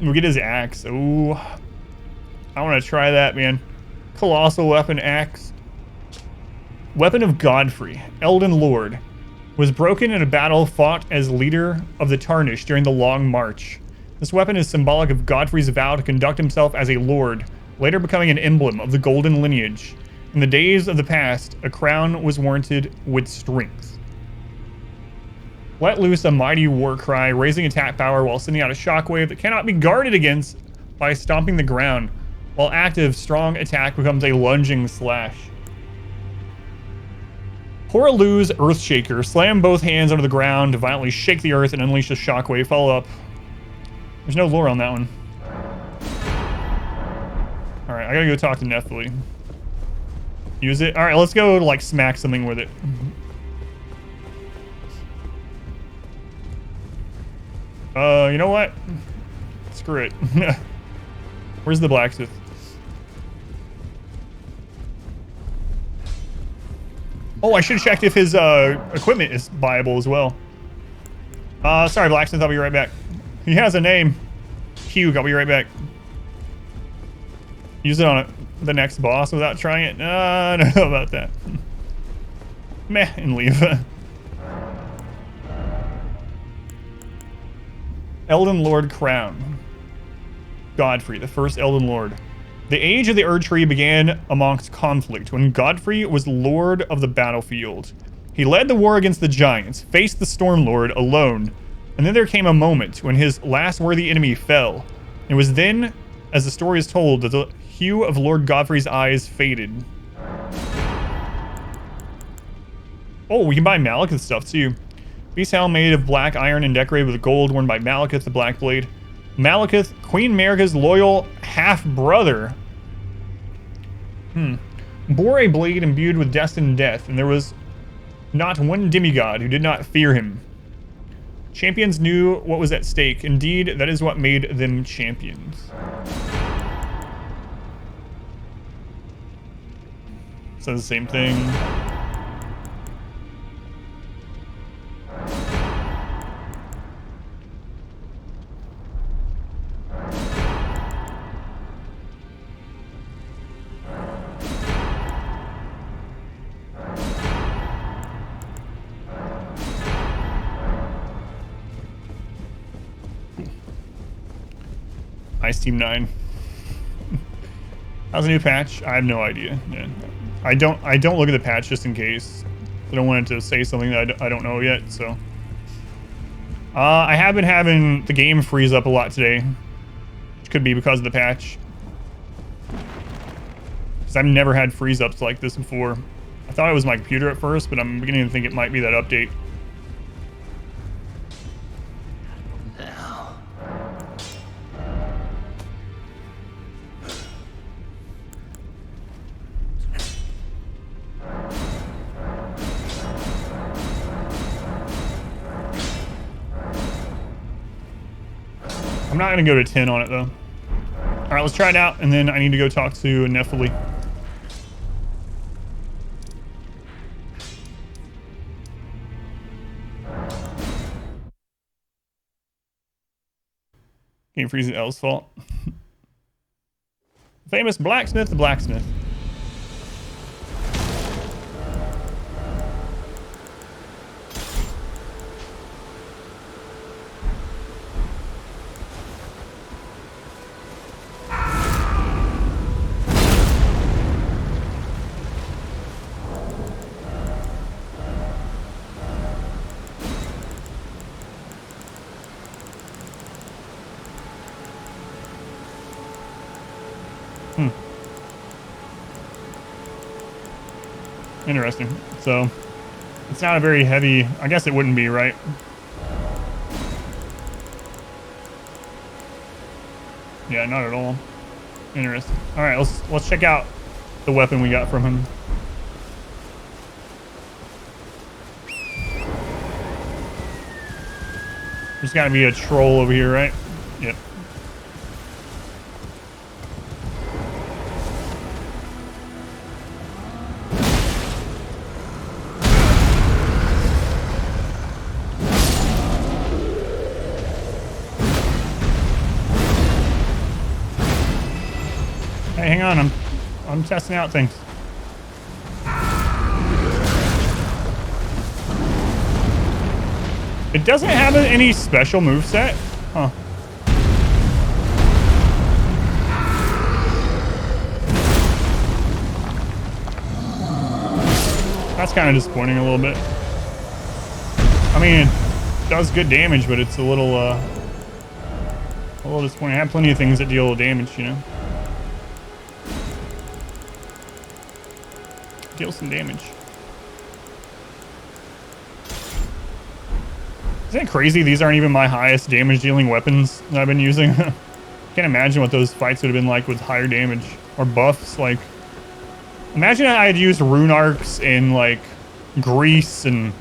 We'll get his axe. Ooh. I want to try that, man. Colossal weapon axe. Weapon of Godfrey, Elden Lord. Was broken in a battle fought as leader of the Tarnished during the Long March. This weapon is symbolic of Godfrey's vow to conduct himself as a lord, later becoming an emblem of the golden lineage. In the days of the past, a crown was warranted with strength. Let loose a mighty war cry, raising attack power while sending out a shockwave that cannot be guarded against by stomping the ground. While active, strong attack becomes a lunging slash. Horalu's Earthshaker. Slam both hands onto the ground to violently shake the earth and unleash a shockwave. Follow up. There's no lore on that one. Alright, I gotta go talk to Nephilim. Use it? Alright, let's go like smack something with it. You know what? Screw it. Where's the blacksmith? Oh, I should have checked if his equipment is buyable as well. Sorry, blacksmith, I'll be right back. He has a name. Hugh, I'll be right back. Use it on the next boss without trying it? I don't know about that. Meh, and leave. Elden Lord Crown. Godfrey, the first Elden Lord. The age of the Erd Tree began amongst conflict when Godfrey was Lord of the battlefield. He led the war against the giants, faced the Stormlord alone, and then there came a moment when his last worthy enemy fell. It was then, as the story is told, that the hue of Lord Godfrey's eyes faded. Oh, we can buy Malekith stuff too. Beast helm made of black iron and decorated with gold, worn by Malekith the Black Blade. Malekith, Queen Marika's loyal half-brother, bore a blade imbued with destined death, and there was not one demigod who did not fear him. Champions knew what was at stake. Indeed, that is what made them champions. Says the same thing. Ice Team 9. How's the new patch? I have no idea. Yeah. I don't look at the patch just in case. I don't want it to say something that I don't know yet, so. I have been having the game freeze up a lot today. Which could be because of the patch. Because I've never had freeze ups like this before. I thought it was my computer at first, but I'm beginning to think it might be that update. I'm not going to go to 10 on it, though. Alright, let's try it out, and then I need to go talk to Nephilim. Game freeze is L's fault. Famous blacksmith, the blacksmith. Interesting. So, it's not a very heavy... I guess it wouldn't be, right? Yeah, not at all. Interesting. Alright, let's check out the weapon we got from him. There's gotta be a troll over here, right? Yep. Hey, hang on, I'm testing out things. It doesn't have any special moveset? Huh. That's kind of disappointing a little bit. I mean, it does good damage, but it's a little disappointing. I have plenty of things that deal damage, you know. Deal some damage. Isn't it crazy? These aren't even my highest damage dealing weapons that I've been using. Can't imagine what those fights would have been like with higher damage or buffs. Like, imagine I had used rune arcs and like grease and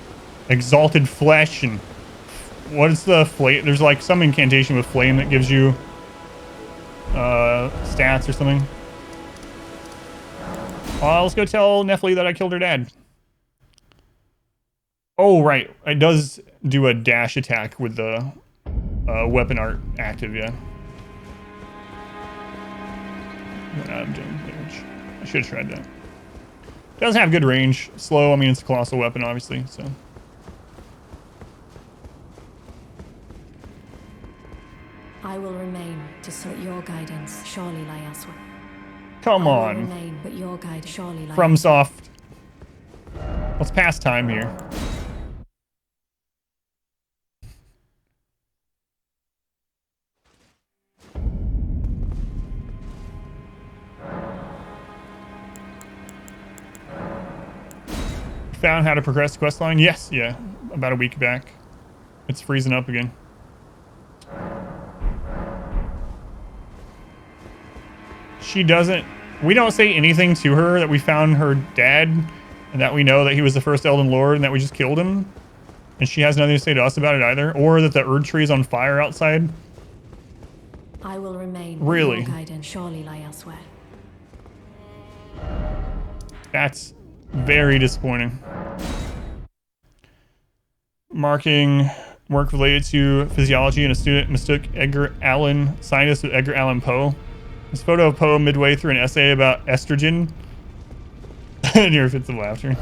exalted flesh and what is the flame? There's like some incantation with flame that gives you stats or something. Let's go tell Nephilim that I killed her dad. Oh, right. It does do a dash attack with the weapon art active, yeah. Damage. I should have tried that. Does have good range. Slow, I mean, it's a colossal weapon, obviously, so. I will remain to seek your guidance. Surely lie elsewhere. Come I will on. remain, but your guide surely lie FromSoft. Let's pass time here. Found how to progress the questline? Yes, yeah. About a week back. It's freezing up again. She doesn't... We don't say anything to her that we found her dad and that we know that he was the first Elden Lord and that we just killed him. And she has nothing to say to us about it either. Or that the Erd tree is on fire outside. I will remain. Really? Your guidance surely lie elsewhere. That's very disappointing. Marking work related to physiology and a student mistook Edgar Allan, scientist with Edgar Allan Poe. This photo of Poe midway through an essay about estrogen. Near fits of laughter.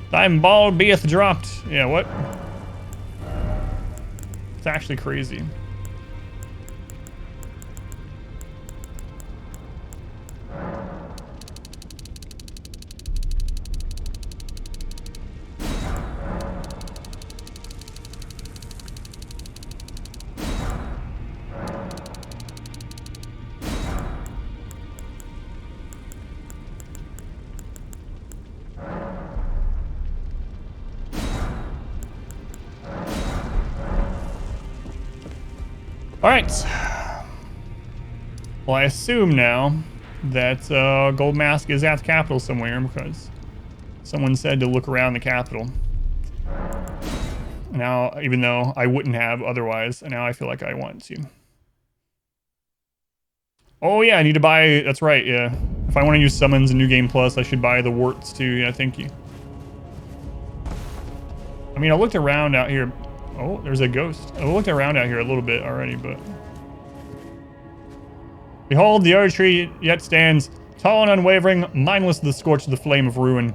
Time ball beeth dropped. Yeah, what? It's actually crazy. All right. Well, I assume now that Gold Mask is at the capital somewhere because someone said to look around the capital. Now, even though I wouldn't have otherwise, now I feel like I want to. Oh yeah, I need to buy, that's right, yeah. If I want to use summons in New Game Plus, I should buy the warts too. Yeah, thank you. I mean, I looked around out here. Oh, there's a ghost. I looked around out here a little bit already, but... Behold, the other tree yet stands, tall and unwavering, mindless of the scorch of the flame of ruin.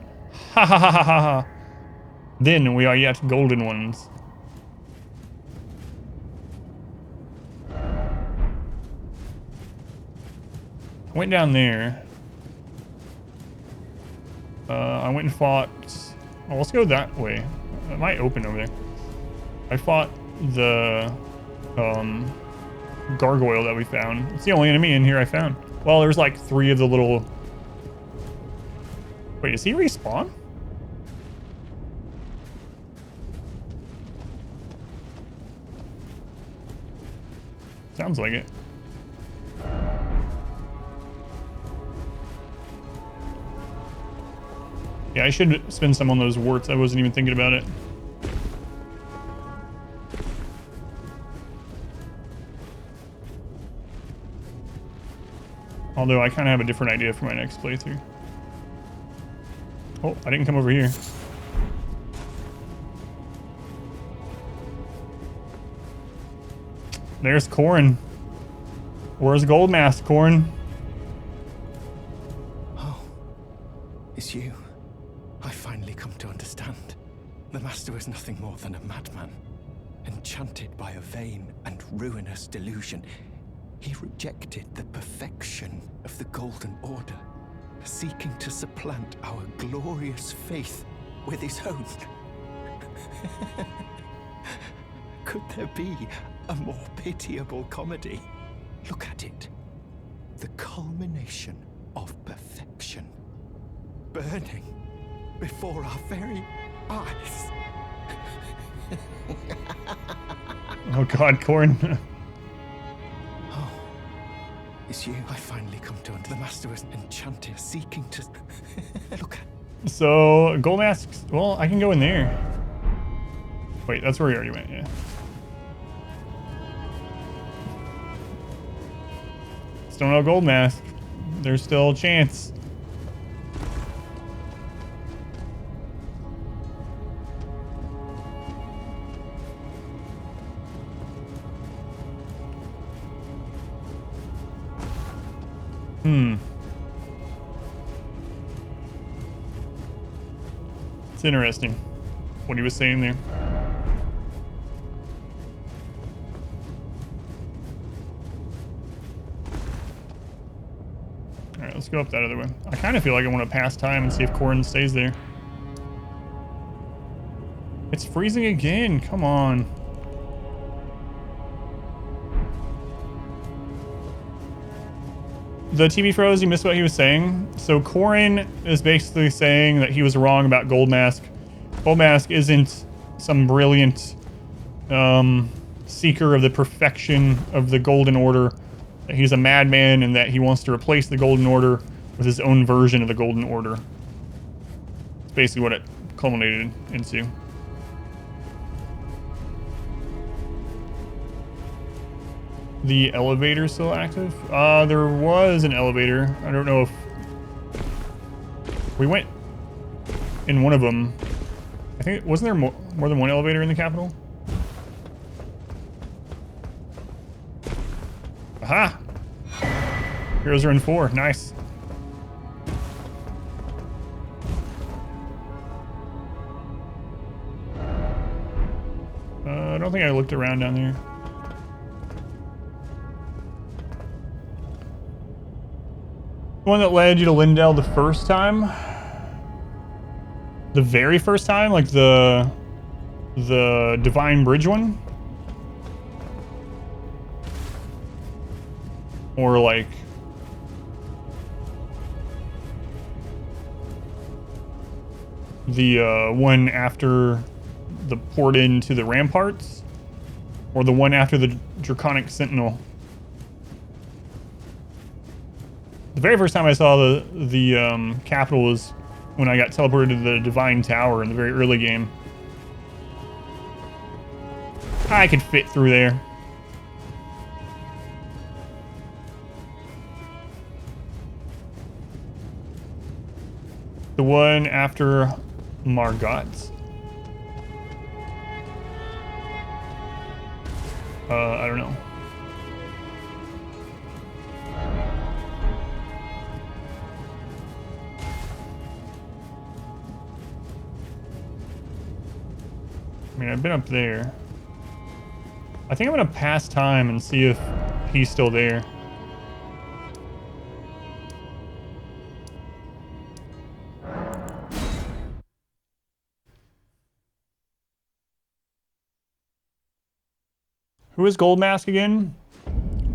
Ha ha ha ha ha ha. Then we are yet golden ones. I went down there. I went and fought... Oh, let's go that way. It might open over there. I fought the gargoyle that we found. It's the only enemy in here I found. Well, there's like 3 of the little... Wait, does he respawn? Sounds like it. Yeah, I should spend some on those warts. I wasn't even thinking about it. Although I kind of have a different idea for my next playthrough. Oh, I didn't come over here. There's Corrin. Where's Gold Mask, Corrin? Oh, it's you. I finally come to understand. The Master is nothing more than a madman. Enchanted by a vain and ruinous delusion, he rejected the perfection of the Golden Order, seeking to supplant our glorious faith with his own. Could there be a more pitiable comedy? Look at it. The culmination of perfection. Burning before our very eyes. Oh god, Corrin. Oh, it's you. I finally come to understand. The Master is enchanted, seeking to look at. So, Gold Masks, well, I can go in there. Wait, that's where we already went, yeah. Still no Gold Mask. There's still a chance. It's interesting what he was saying there. Alright, let's go up that other way. I kind of feel like I want to pass time and see if Corrin stays there. It's freezing again. Come on. The TV froze, you missed what he was saying. So Corrin is basically saying that he was wrong about Gold Mask. Gold Mask isn't some brilliant seeker of the perfection of the Golden Order. That he's a madman and that he wants to replace the Golden Order with his own version of the Golden Order. It's basically what it culminated into. The elevator still active? There was an elevator. I don't know if we went in one of them. I think, wasn't there more than one elevator in the Capitol? Aha! Heroes are in 4. Nice. I don't think I looked around down there. The one that led you to Lindell the first time? The very first time? Like the Divine Bridge one? Or like... the one after the port into the ramparts? Or the one after the Draconic Sentinel? The very first time I saw the Capitol was when I got teleported to the Divine Tower in the very early game. I could fit through there. The one after Margot's. I don't know. I mean, I've been up there. I think I'm gonna pass time and see if he's still there. Who is Goldmask again?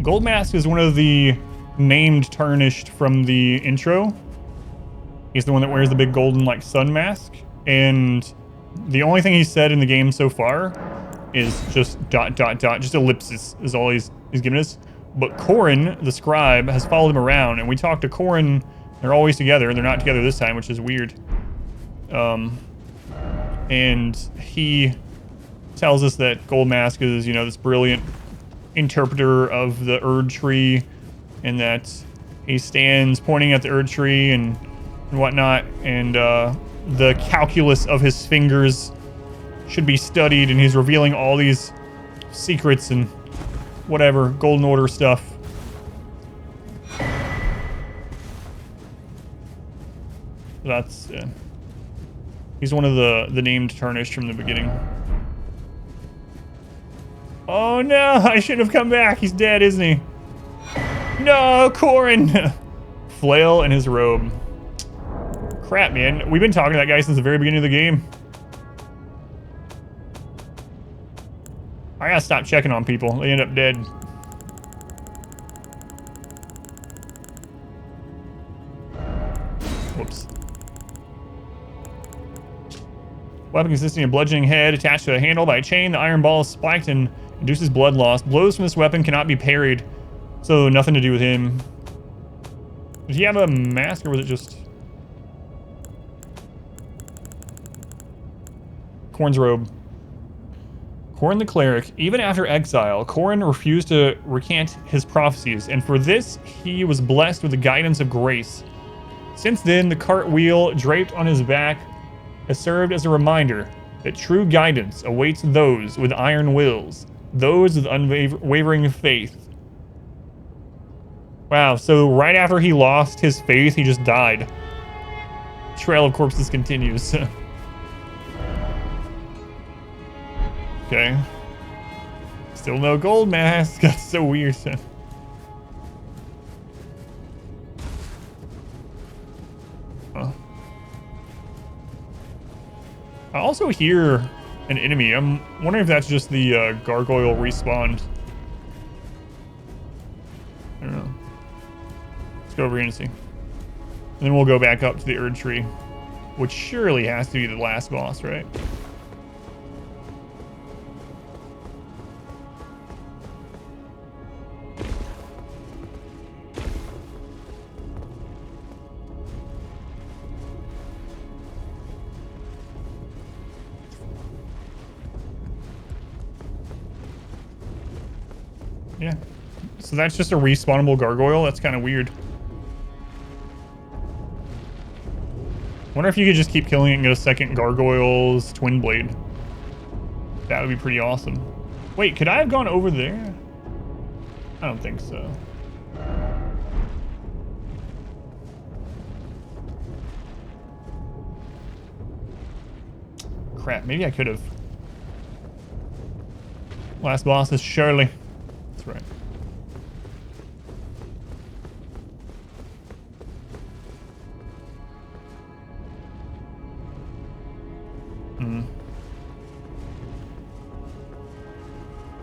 Goldmask is one of the named tarnished from the intro. He's the one that wears the big golden like sun mask. And the only thing he said in the game so far is just ... just ellipses is all he's given us. But Corrin, the scribe, has followed him around, and we talked to Corrin. They're always together. They're not together this time, which is weird. And he tells us that Goldmask is, you know, this brilliant interpreter of the Erd tree, and that he stands pointing at the Erd tree and whatnot, and the calculus of his fingers should be studied, and he's revealing all these secrets and whatever, Golden Order stuff. That's, he's one of the named tarnished from the beginning. Oh no, I shouldn't have come back. He's dead, isn't he? No, Corrin! Flail in his robe. Crap, man. We've been talking to that guy since the very beginning of the game. I gotta stop checking on people. They end up dead. Whoops. Weapon consisting of bludgeoning head attached to a handle by a chain. The iron ball is spiked and induces blood loss. Blows from this weapon cannot be parried, so nothing to do with him. Did he have a mask, or was it just Corrin's robe? Corrin the cleric. Even after exile, Corrin refused to recant his prophecies, and for this, he was blessed with the guidance of grace. Since then, the cartwheel draped on his back has served as a reminder that true guidance awaits those with iron wills, those with unwavering faith. Wow, so right after he lost his faith, he just died. Trail of corpses continues. Okay. Still no gold mask. That's so weird. Huh. I also hear an enemy. I'm wondering if that's just the gargoyle respawned. I don't know. Let's go over here and see. And then we'll go back up to the Erd tree, which surely has to be the last boss, right? Yeah. So that's just a respawnable gargoyle? That's kind of weird. Wonder if you could just keep killing it and get a second gargoyle's twin blade. That would be pretty awesome. Wait, could I have gone over there? I don't think so. Crap, maybe I could have. Last boss is Shirley. That's right.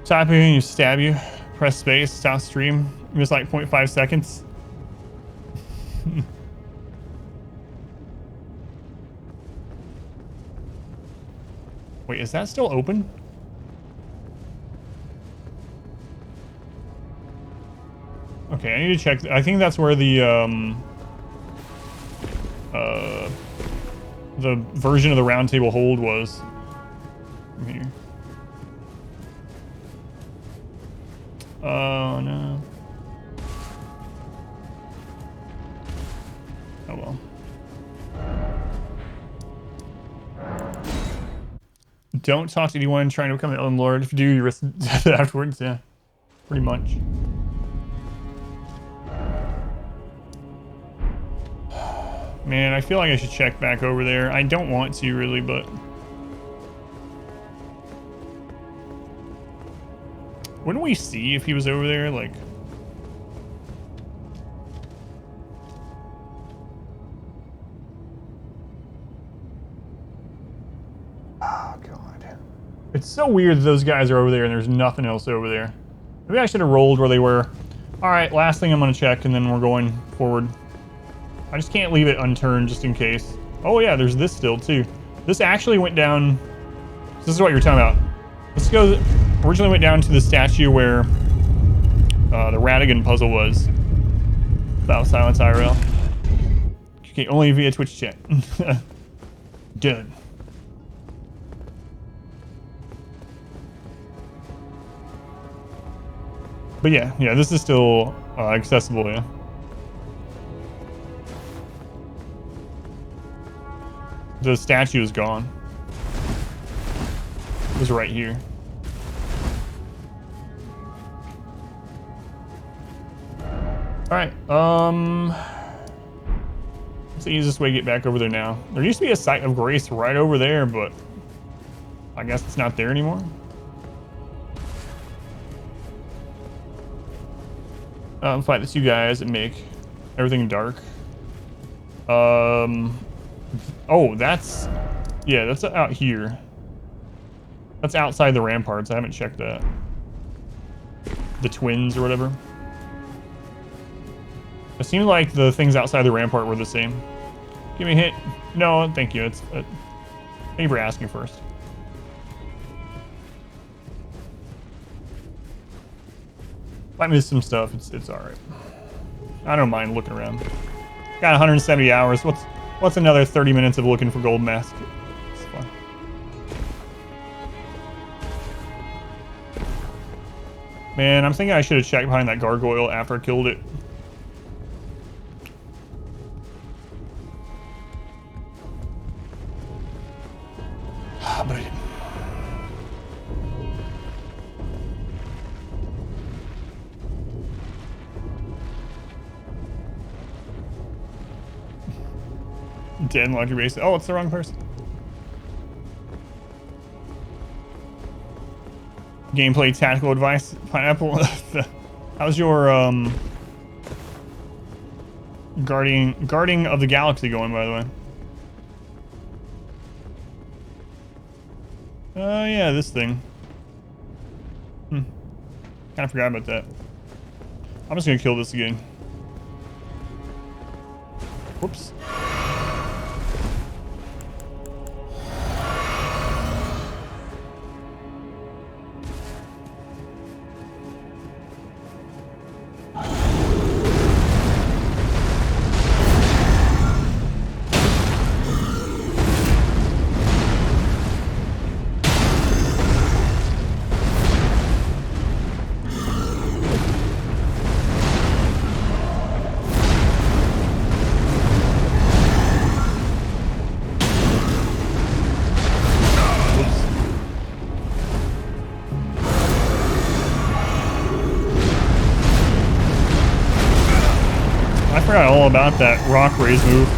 Tapping and you stab you. Press space, stop stream. Just like 0.5 seconds. Wait, is that still open? Okay, I need to check. I think that's where the version of the round table hold was. From here. Oh no. Oh well. Don't talk to anyone trying to become the Elden Lord. If you do, you risk death afterwards. Yeah, pretty much. Man, I feel like I should check back over there. I don't want to really, but wouldn't we see if he was over there? Like, oh god, it's so weird that those guys are over there and there's nothing else over there. Maybe I should have rolled where they were. All right, last thing I'm gonna check, and then we're going forward. I just can't leave it unturned just in case. Oh yeah, there's this still too. This actually went down. This is what you're talking about. This goes originally went down to the statue where the Radigan puzzle was. About Silence IRL. Okay, only via Twitch chat. Done. But yeah, this is still accessible, yeah. The statue is gone. It was right here. Alright, what's the easiest way to get back over there now? There used to be a site of grace right over there, but I guess it's not there anymore. Fight the two guys and make everything dark. Oh, that's out here. That's outside the ramparts. I haven't checked that. The twins or whatever. It seemed like the things outside the rampart were the same. Give me a hit. No, thank you. It's thank you for asking first. Might miss some stuff. It's all right. I don't mind looking around. Got 170 hours. What's another 30 minutes of looking for gold mask? It's fun. Man, I'm thinking I should have checked behind that gargoyle after I killed it. But I didn't. Dead laundry base. Oh, it's the wrong person. Gameplay tactical advice, Pineapple. How's your guarding of the galaxy going, by the way? Oh yeah, this thing. Kind of forgot about that. I'm just gonna kill this again. Whoops. I forgot all about that rock raise move.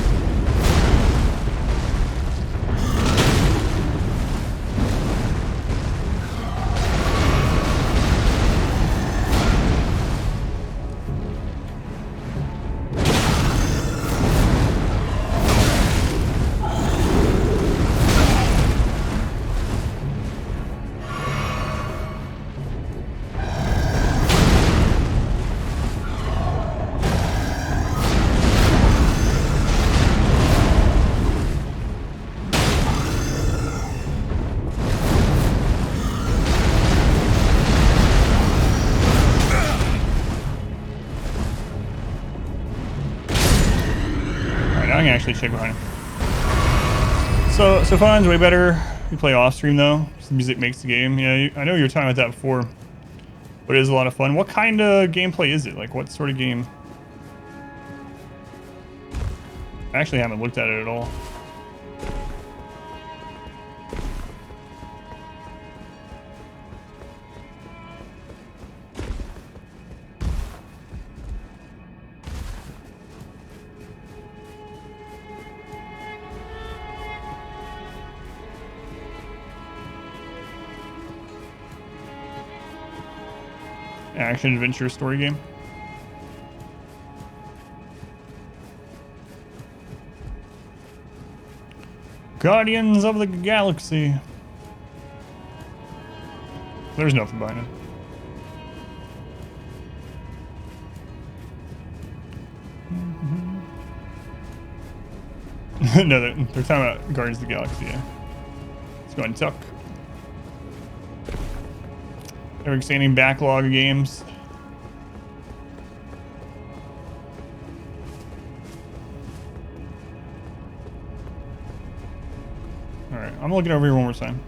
Actually check behind him. So fun's way better. You play off stream though. The music makes the game. Yeah, I know you were talking about that before, but it is a lot of fun. What kind of gameplay is it? Like, what sort of game? I actually haven't looked at it at all. action adventure story game. Guardians of the Galaxy. There's nothing behind it. No, they're talking about Guardians of the Galaxy, yeah. Let's go ahead and tuck. Ever-expanding backlog of games. Alright, I'm looking over here one more time.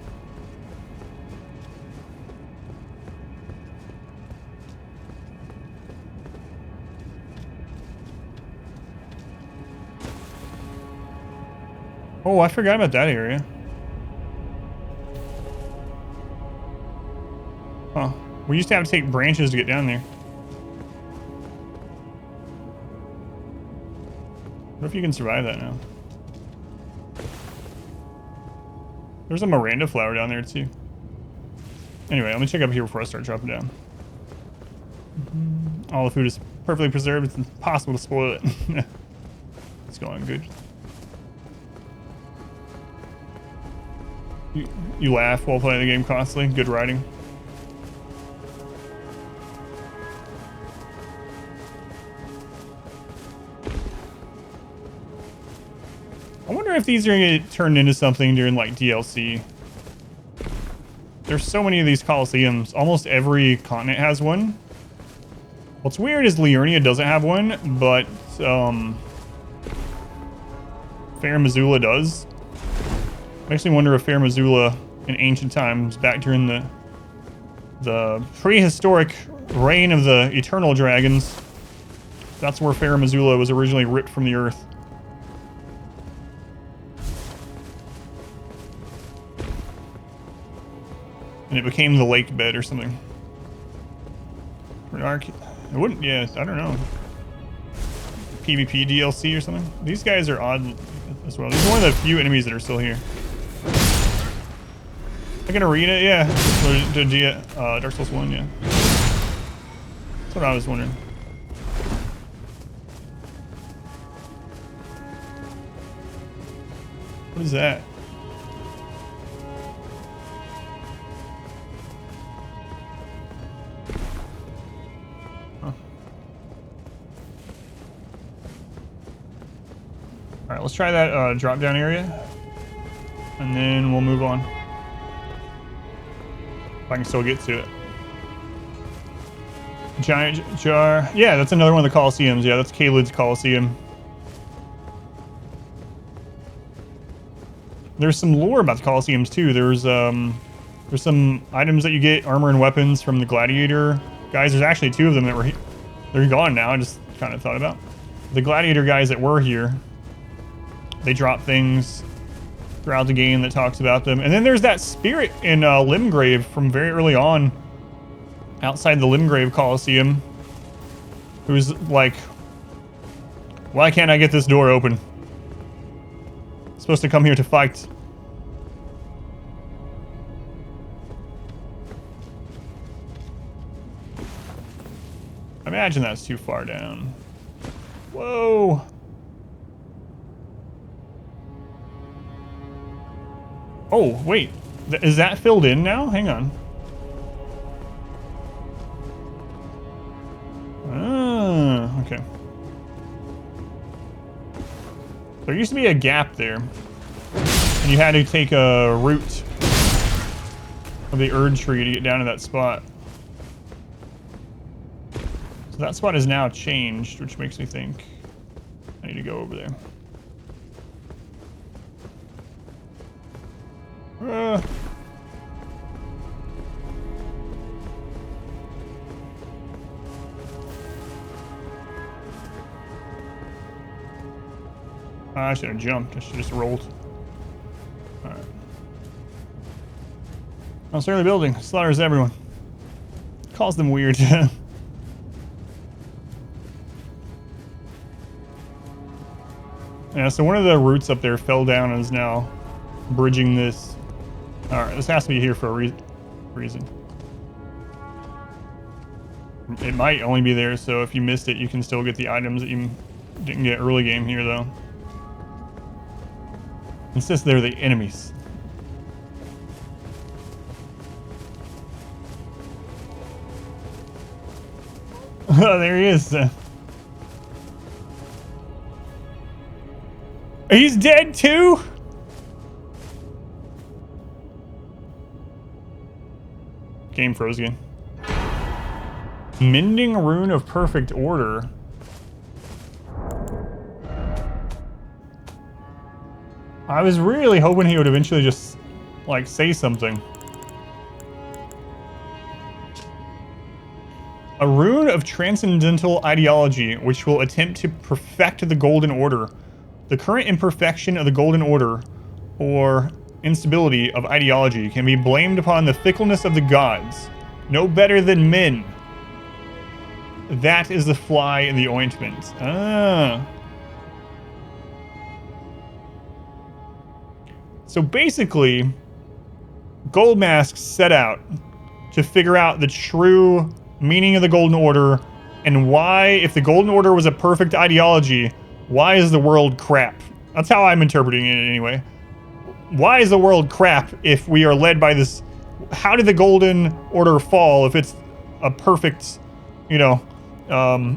Oh, I forgot about that area. Huh. We used to have to take branches to get down there. What if you can survive that now? There's a Miranda flower down there too. Anyway, let me check up here before I start dropping down. All the food is perfectly preserved. It's impossible to spoil it. It's going good. You laugh while playing the game constantly. Good writing. I wonder if these are going to get turned into something during like DLC. There's so many of these Colosseums. Almost every continent has one. What's weird is Liurnia doesn't have one, but Fair Missoula does. Makes me wonder if Fair Missoula in ancient times, back during the prehistoric reign of the eternal dragons, that's where Fair Missoula was originally ripped from the earth. And it became the lake bed or something. It wouldn't, yeah, I don't know. PvP DLC or something. These guys are odd as well. These are one of the few enemies that are still here. I can read it, yeah. Dark Souls 1, yeah. That's what I was wondering. What is that? Huh. Alright, let's try that drop down area. And then we'll move on. If I can still get to it. Giant jar. Yeah, that's another one of the Colosseums. Yeah, that's Caelid's Colosseum. There's some lore about the Colosseums too. There's some items that you get, armor and weapons from the gladiator guys. There's actually two of them that were they're gone now. I just kind of thought about the gladiator guys that were here. They drop things throughout the game that talks about them. And then there's that spirit in Limgrave from very early on outside the Limgrave Colosseum who's like, why can't I get this door open? I'm supposed to come here to fight. I imagine that's too far down. Whoa. Oh, wait. Is that filled in now? Hang on. Ah, okay. There used to be a gap there. And you had to take a root of the Erd tree to get down to that spot. So that spot is now changed, which makes me think I need to go over there. I should have jumped. I should have just rolled. Alright. Oh, it's early building. Slaughters everyone. Calls them weird. Yeah, so one of the roots up there fell down and is now bridging this. Alright, this has to be here for a reason. It might only be there, so if you missed it, you can still get the items that you didn't get early game here, though. It says they're the enemies. Oh, there he is. He's dead too? Game froze again. Mending Rune of Perfect Order. I was really hoping he would eventually just, like, say something. A rune of transcendental ideology, which will attempt to perfect the Golden Order. The current imperfection of the Golden Order, or instability of ideology, can be blamed upon the fickleness of the gods. No better than men. That is the fly in the ointment. Ah. So basically, Goldmask set out to figure out the true meaning of the Golden Order and why, if the Golden Order was a perfect ideology, why is the world crap? That's how I'm interpreting it anyway. Why is the world crap if we are led by this? How did the Golden Order fall if it's a perfect, you know,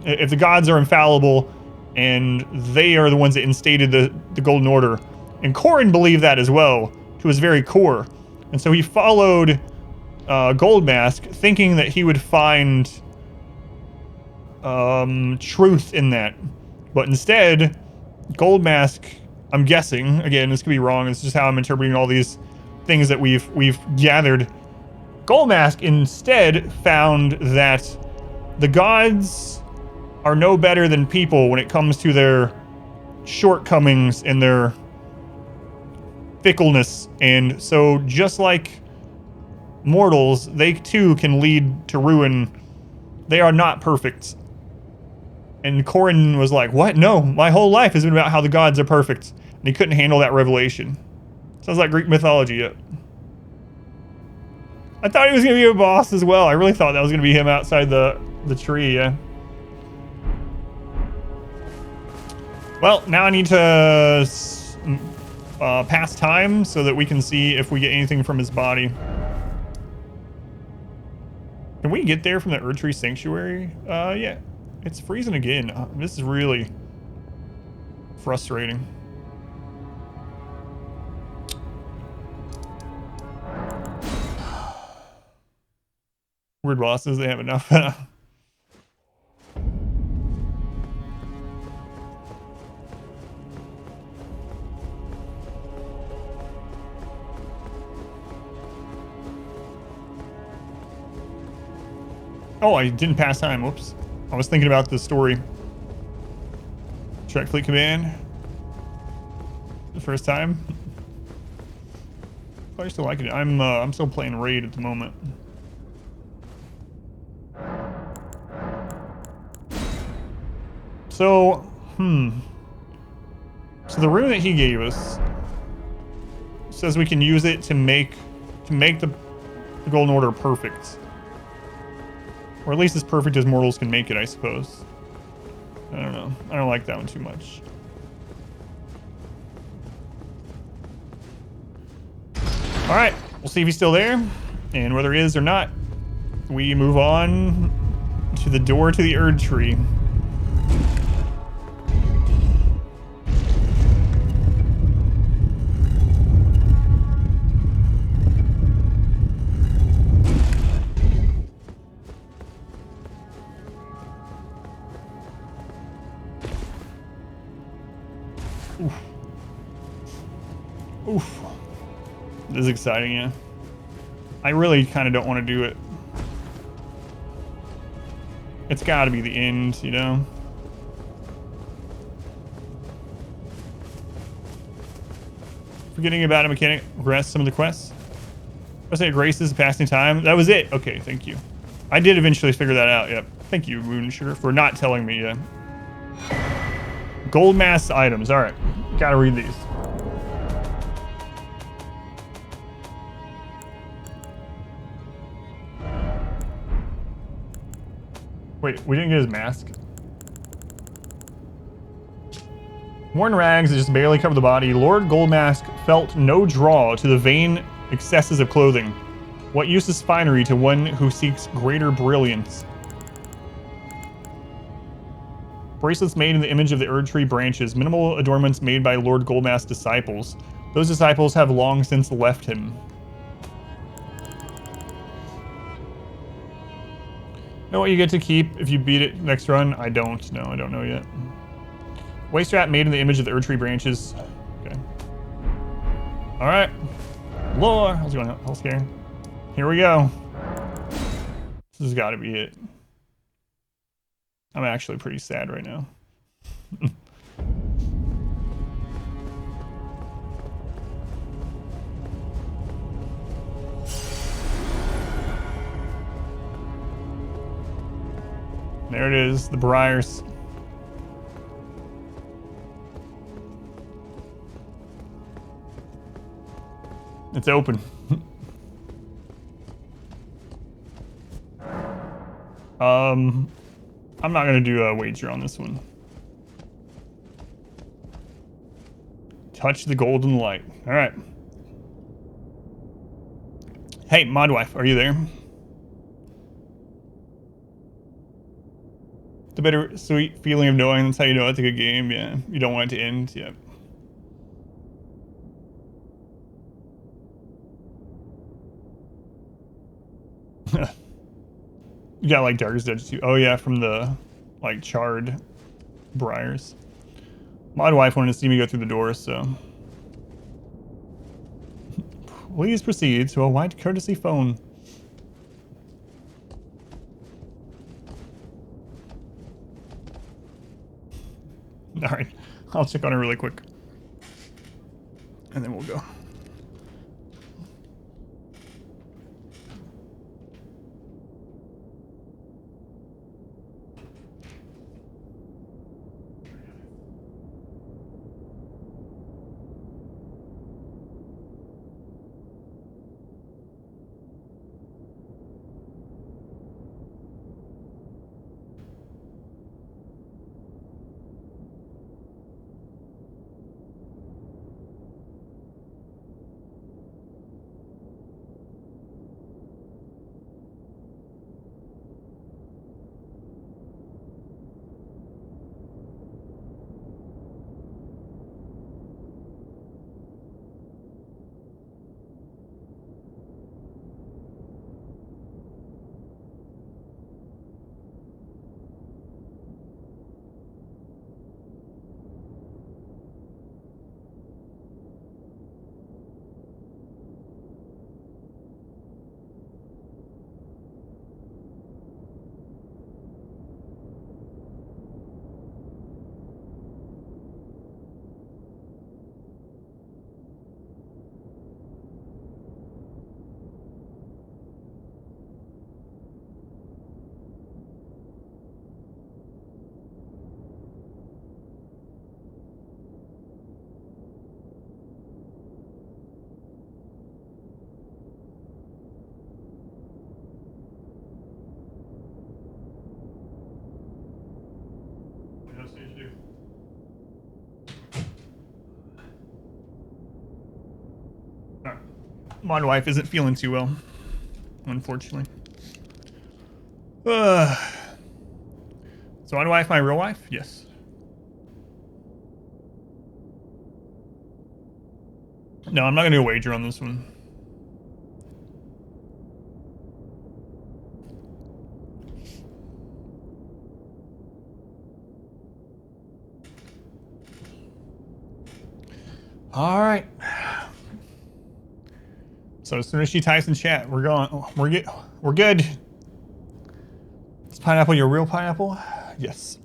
if the gods are infallible and they are the ones that instated the Golden Order? And Corrin believed that as well, to his very core. And so he followed Goldmask, thinking that he would find truth in that. But instead, Goldmask, I'm guessing, again, this could be wrong, it's just how I'm interpreting all these things that we've gathered. Goldmask instead found that the gods are no better than people when it comes to their shortcomings and their fickleness, and so just like mortals, they too can lead to ruin. They are not perfect. And Corrin was like, what? No, my whole life has been about how the gods are perfect. And he couldn't handle that revelation. Sounds like Greek mythology. Yeah. I thought he was going to be a boss as well. I really thought that was going to be him outside the tree, yeah. Well, now I need to pass time so that we can see if we get anything from his body. Can we get there from the Erdtree Sanctuary? Yeah. It's freezing again. This is really frustrating. Weird bosses, they have enough. Oh, I didn't pass time. Whoops. I was thinking about the story. Track Fleet Command. The first time. I still like it. I'm still playing Raid at the moment. So, So the rune that he gave us says we can use it to make the Golden Order perfect. Or at least as perfect as mortals can make it, I suppose. I don't know. I don't like that one too much. Alright, we'll see if he's still there. And whether he is or not, we move on to the door to the Erdtree. Oof. This is exciting, yeah. I really kind of don't want to do it. It's got to be the end, you know? Forgetting about a mechanic, progress some of the quests. I say Grace is passing time. That was it. Okay, thank you. I did eventually figure that out, yep. Thank you, Moon Sugar, for not telling me, yeah. Gold mass items, alright. Gotta read these. Wait, we didn't get his mask. Worn rags that just barely cover the body, Lord Goldmask felt no draw to the vain excesses of clothing. What use is finery to one who seeks greater brilliance? Bracelets made in the image of the Erd Tree branches, minimal adornments made by Lord Goldmask's disciples. Those disciples have long since left him. Know what you get to keep if you beat it next run? I don't know. I don't know yet. Waist strap made in the image of the Erd Tree branches. Okay. All right. Lore. How's it going? How's here? Here we go. This has got to be it. I'm actually pretty sad right now. There it is, the Briars. It's open. I'm not gonna do a wager on this one. Touch the golden light. All right. Hey, Modwife, are you there? The bittersweet feeling of knowing that's how you know it's a good game. Yeah, you don't want it to end. Yep. You got like Darkest Dungeon too. Oh yeah, from the like charred briars. My wife wanted to see me go through the door, so please proceed to a white courtesy phone. All right, I'll check on her really quick, and then we'll go. My wife isn't feeling too well, unfortunately. So my wife, my real wife? Yes. No, I'm not gonna do a wager on this one. All right. So as soon as she types in chat, we're going. We're good. Is pineapple your real pineapple? Yes.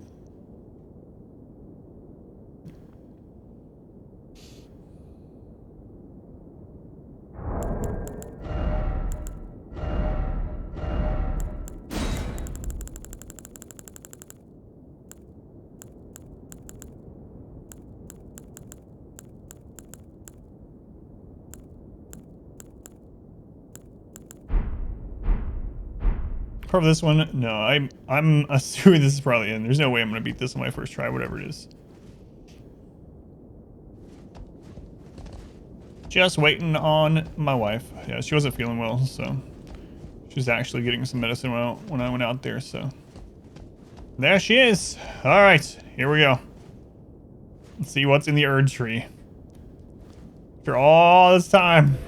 for this one? No, I'm assuming this is probably in. There's no way I'm gonna beat this on my first try, whatever it is. Just waiting on my wife. Yeah, she wasn't feeling well, so she's actually getting some medicine when I went out there, so. There she is. All right, here we go. Let's see what's in the Erd tree. After all this time.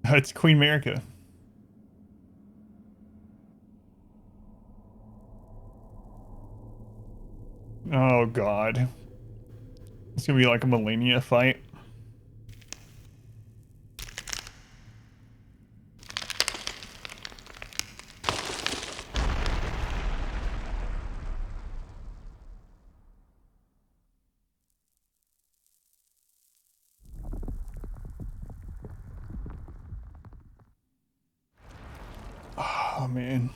It's Queen America. Oh god. It's gonna be like a Millennia fight. Oh man.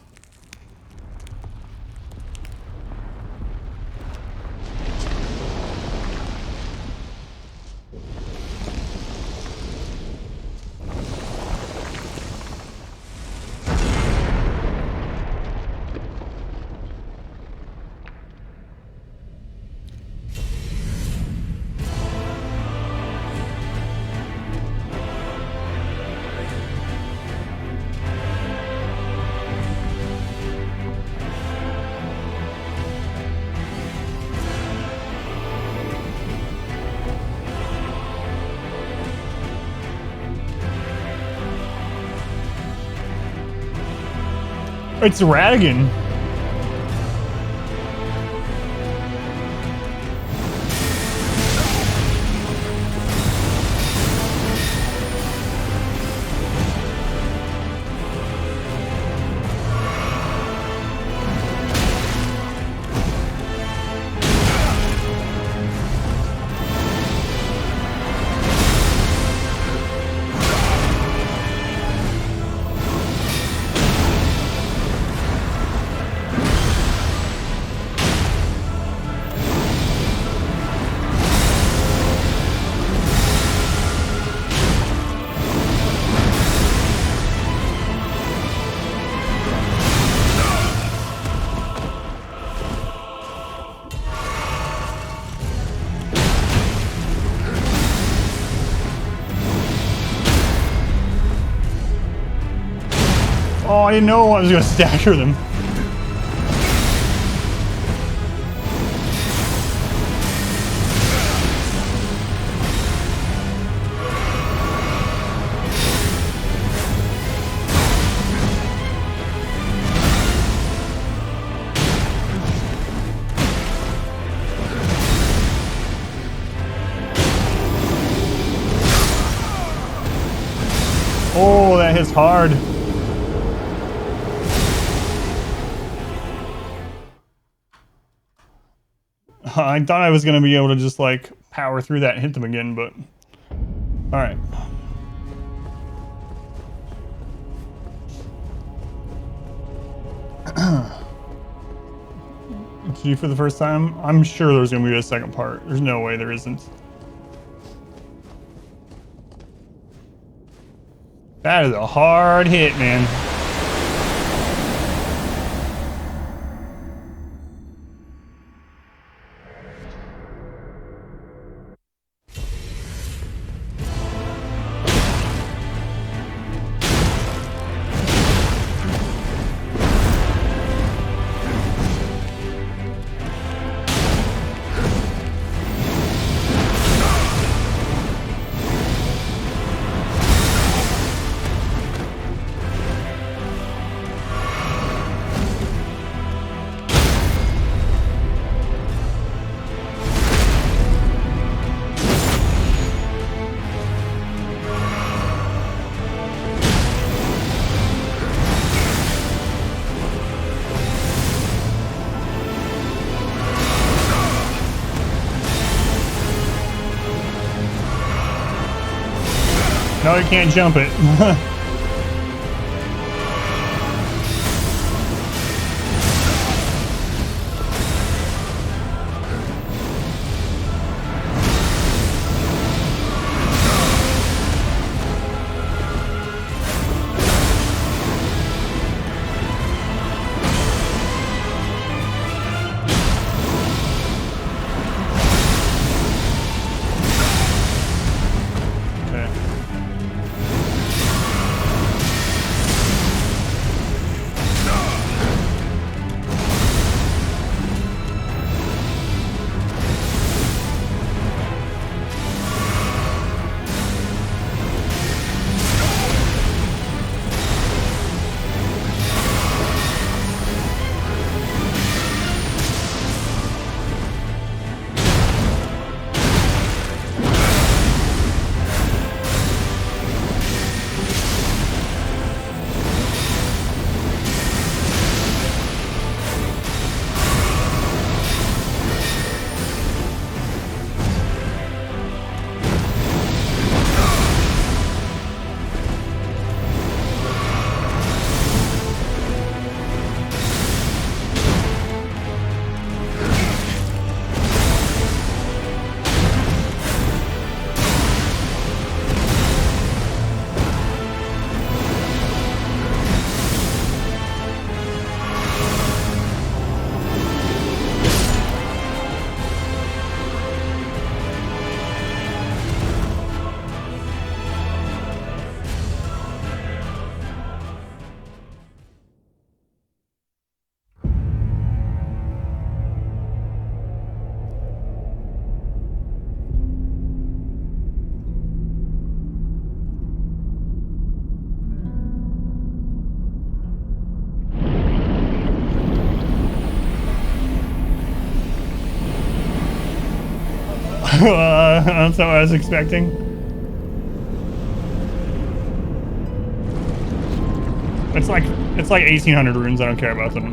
It's Radigan. Oh, I didn't know I was gonna stagger them. Oh, that hits hard. I thought I was going to be able to just like power through that and hit them again, but all right. G for the first time. I'm sure there's going to be a second part. There's no way there isn't. That is a hard hit, man. No, you can't jump it. That's what I was expecting. It's like 1,800 runes. I don't care about them.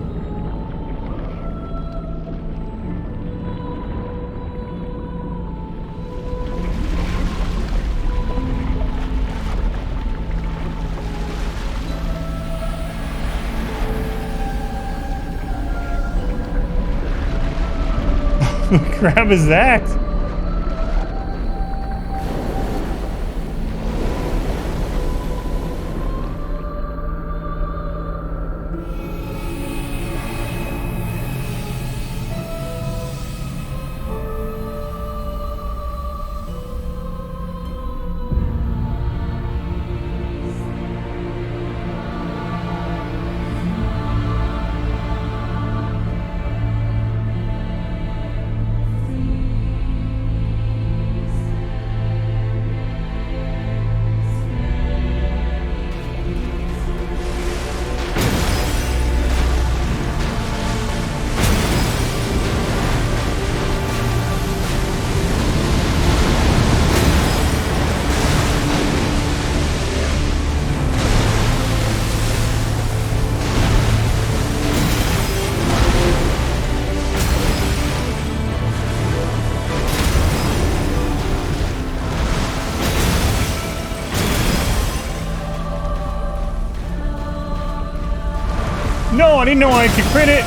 What the crap is that? No, I didn't know I could crit it.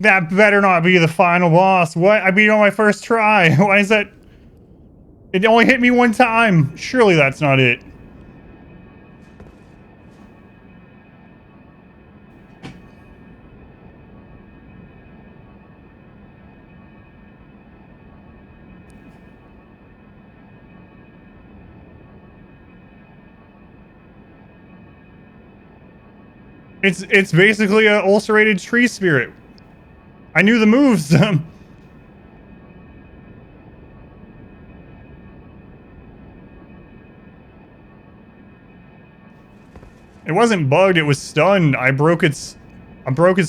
That better not be the final boss. What? I beat it on my first try. Why is that? It only hit me one time. Surely that's not it. It's basically an ulcerated tree spirit. I knew the moves. It wasn't bugged, it was stunned. I broke its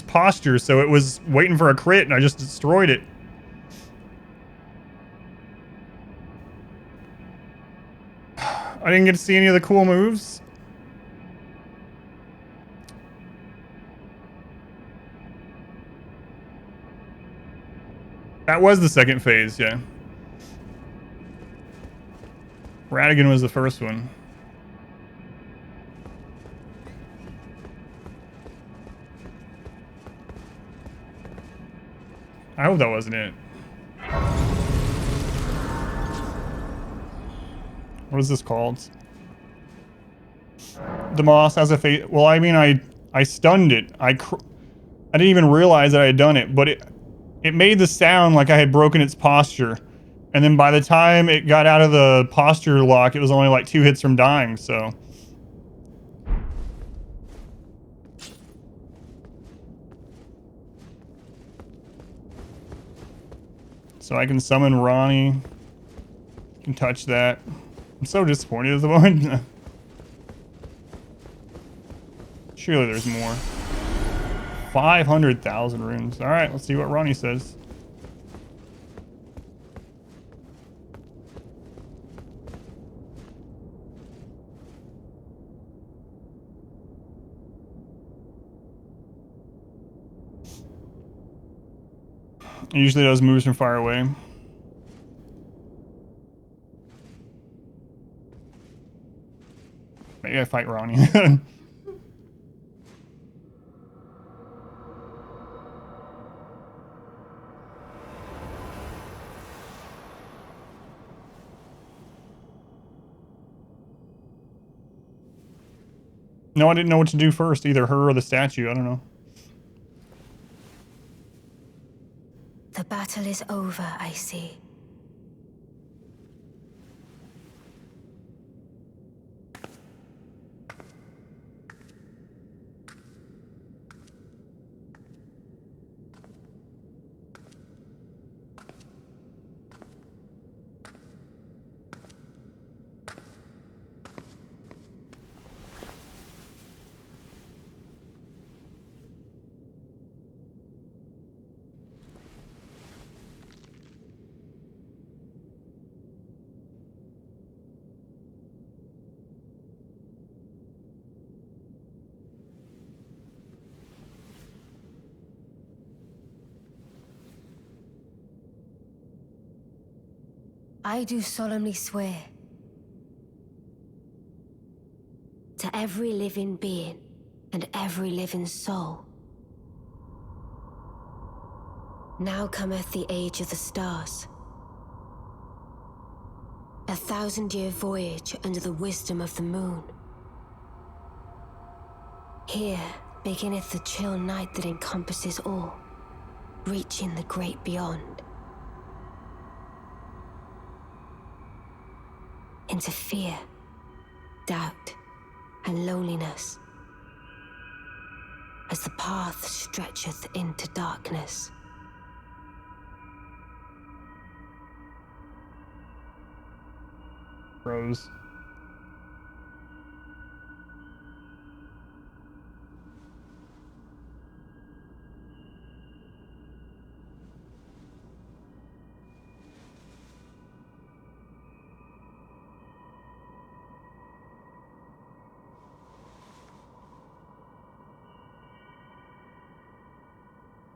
posture, so it was waiting for a crit and I just destroyed it. I didn't get to see any of the cool moves. That was the second phase, yeah. Radigan was the first one. I hope that wasn't it. What is this called? The moss has a face. Well, I mean, I stunned it. I didn't even realize that I had done it, but it made the sound like I had broken its posture. And then by the time it got out of the posture lock, it was only like 2 hits from dying, so. So I can summon Ronnie. Can touch that. I'm so disappointed at the moment. Surely there's more. 500,000 runes. Alright, let's see what Ronnie says. It usually does moves from far away. Maybe I fight Ronnie. No, I didn't know what to do first. Either her or the statue. I don't know. The battle is over, I see. I do solemnly swear to every living being and every living soul. Now cometh the age of the stars. 1,000-year voyage under the wisdom of the moon. Here beginneth the chill night that encompasses all, reaching the great beyond. Into fear, doubt, and loneliness, as the path stretcheth into darkness. Rose.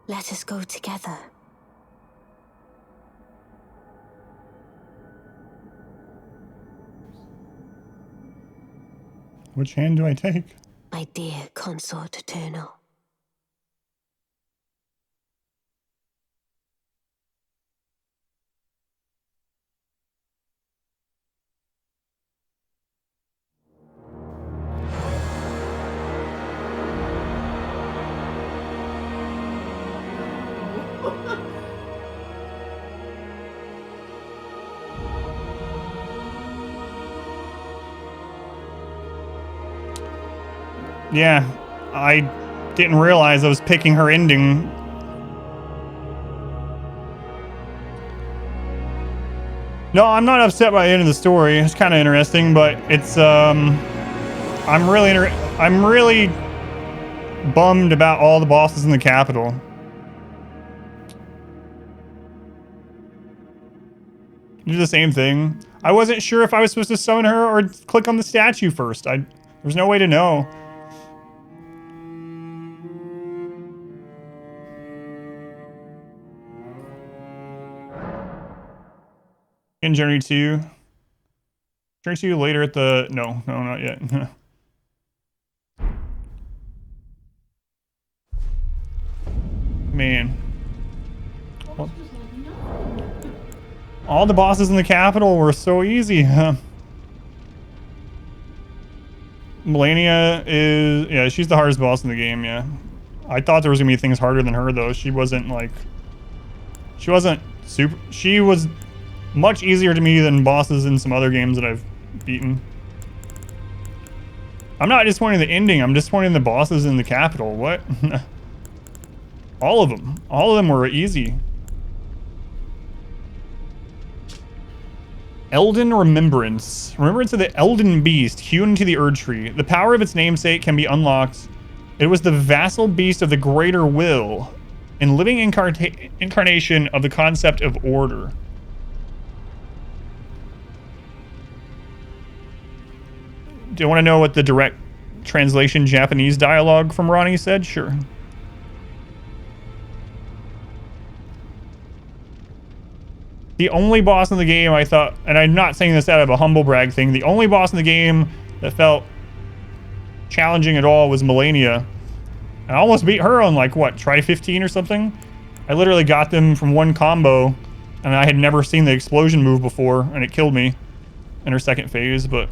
Let us go together. Which hand do I take? My dear consort eternal. Yeah, I Didn't realize I was picking her ending. No, I'm not upset by the end of the story. It's kind of interesting, but it's I'm really bummed about all the bosses in the capital. Do the same thing. I wasn't sure if I was supposed to summon her or click on the statue first. There's no way to know. In Journey 2. Journey 2 later at the... No, not yet. Man. All the bosses in the capital were so easy, huh? Melania is... Yeah, she's the hardest boss in the game, yeah. I thought there was gonna be things harder than her, though. She wasn't, like... She wasn't super... She was much easier to me than bosses in some other games that I've beaten. I'm not disappointed in the ending, I'm disappointed in the bosses in the capital. What? All of them. All of them were easy. Elden Remembrance. Remembrance of the Elden Beast, hewn into the Erd Tree. The power of its namesake can be unlocked. It was the vassal beast of the Greater Will, and living incarnation of the concept of order. Do you want to know what the direct translation Japanese dialogue from Ronnie said? Sure. The only boss in the game I thought, and I'm not saying this out of a humble brag thing, the only boss in the game that felt challenging at all was Melania. I almost beat her on, like, what, try 15 or something? I literally got them from one combo, and I had never seen the explosion move before, and it killed me in her second phase, but...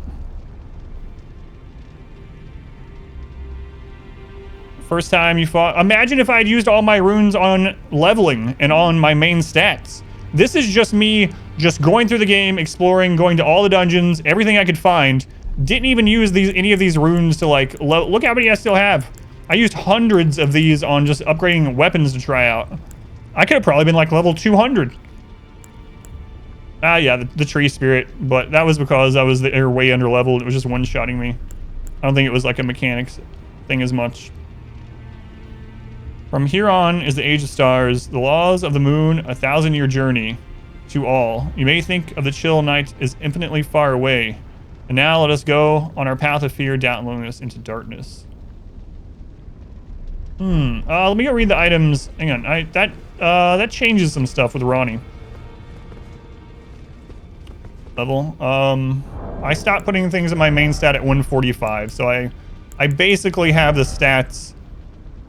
First time you fought... Imagine if I'd used all my runes on leveling and on my main stats. This is just me just going through the game, exploring, going to all the dungeons, everything I could find. Didn't even use any of these runes to, like, look how many I still have. I used hundreds of these on just upgrading weapons to try out. I could have probably been like level 200. Ah, yeah, the tree spirit, but that was because I was way under leveled. It was just one-shotting me. I don't think it was like a mechanics thing as much. From here on is the Age of Stars, the laws of the moon, a 1,000-year journey to all. You may think of the chill night as infinitely far away. And now let us go on our path of fear, doubt, and loneliness into darkness. Let me go read the items. Hang on, that changes some stuff with Ronnie. Level. I stopped putting things in my main stat at 145, so I basically have the stats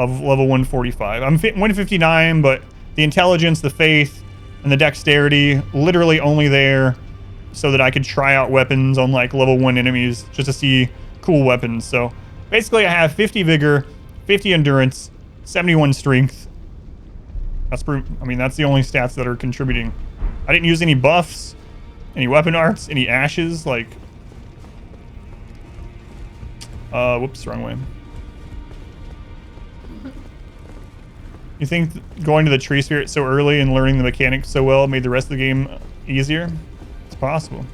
of level 145. I'm 159, but the intelligence, the faith, and the dexterity literally only there so that I could try out weapons on like level 1 enemies just to see cool weapons. So basically I have 50 vigor, 50 endurance, 71 strength. That's the only stats that are contributing. I didn't use any buffs, any weapon arts, any ashes, like... whoops, wrong way. You think going to the tree spirit so early and learning the mechanics so well made the rest of the game easier? It's possible.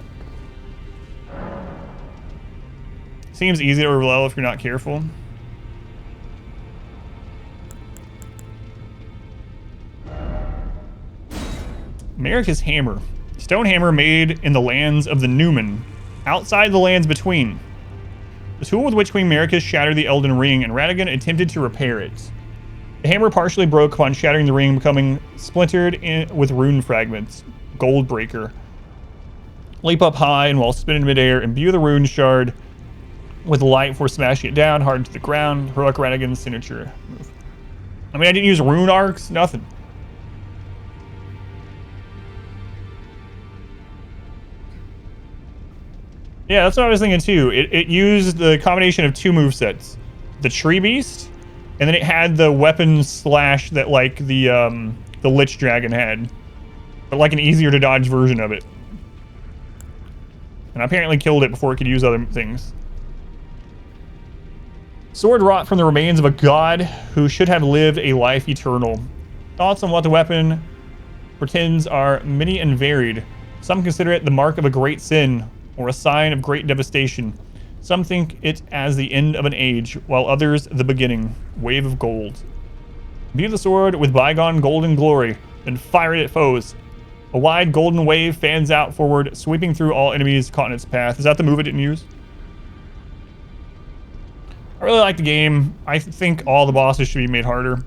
Seems easy to overlevel if you're not careful. Marika's Hammer. Stone hammer made in the lands of the Newman, outside the lands between. The tool with which Queen Marika shattered the Elden Ring, and Radagon attempted to repair it. The hammer partially broke upon shattering the ring, becoming splintered with rune fragments. Goldbreaker. Leap up high, and while spinning midair, imbue the rune shard with light before smashing it down, hard to the ground. Heroic Radagon's signature move. I mean, I didn't use rune arcs, nothing. Yeah, that's what I was thinking too. It used the combination of two movesets. The Tree Beast, and then it had the weapon slash that like the Lich Dragon had. But like an easier to dodge version of it. And I apparently killed it before it could use other things. Sword wrought from the remains of a god who should have lived a life eternal. Thoughts on what the weapon pretends are many and varied. Some consider it the mark of a great sin or a sign of great devastation. Some think it as the end of an age, while others the beginning. Wave of gold. View the sword with bygone golden glory, then fire it at foes. A wide golden wave fans out forward, sweeping through all enemies caught in its path. Is that the move I didn't use? I really like the game. I think all the bosses should be made harder.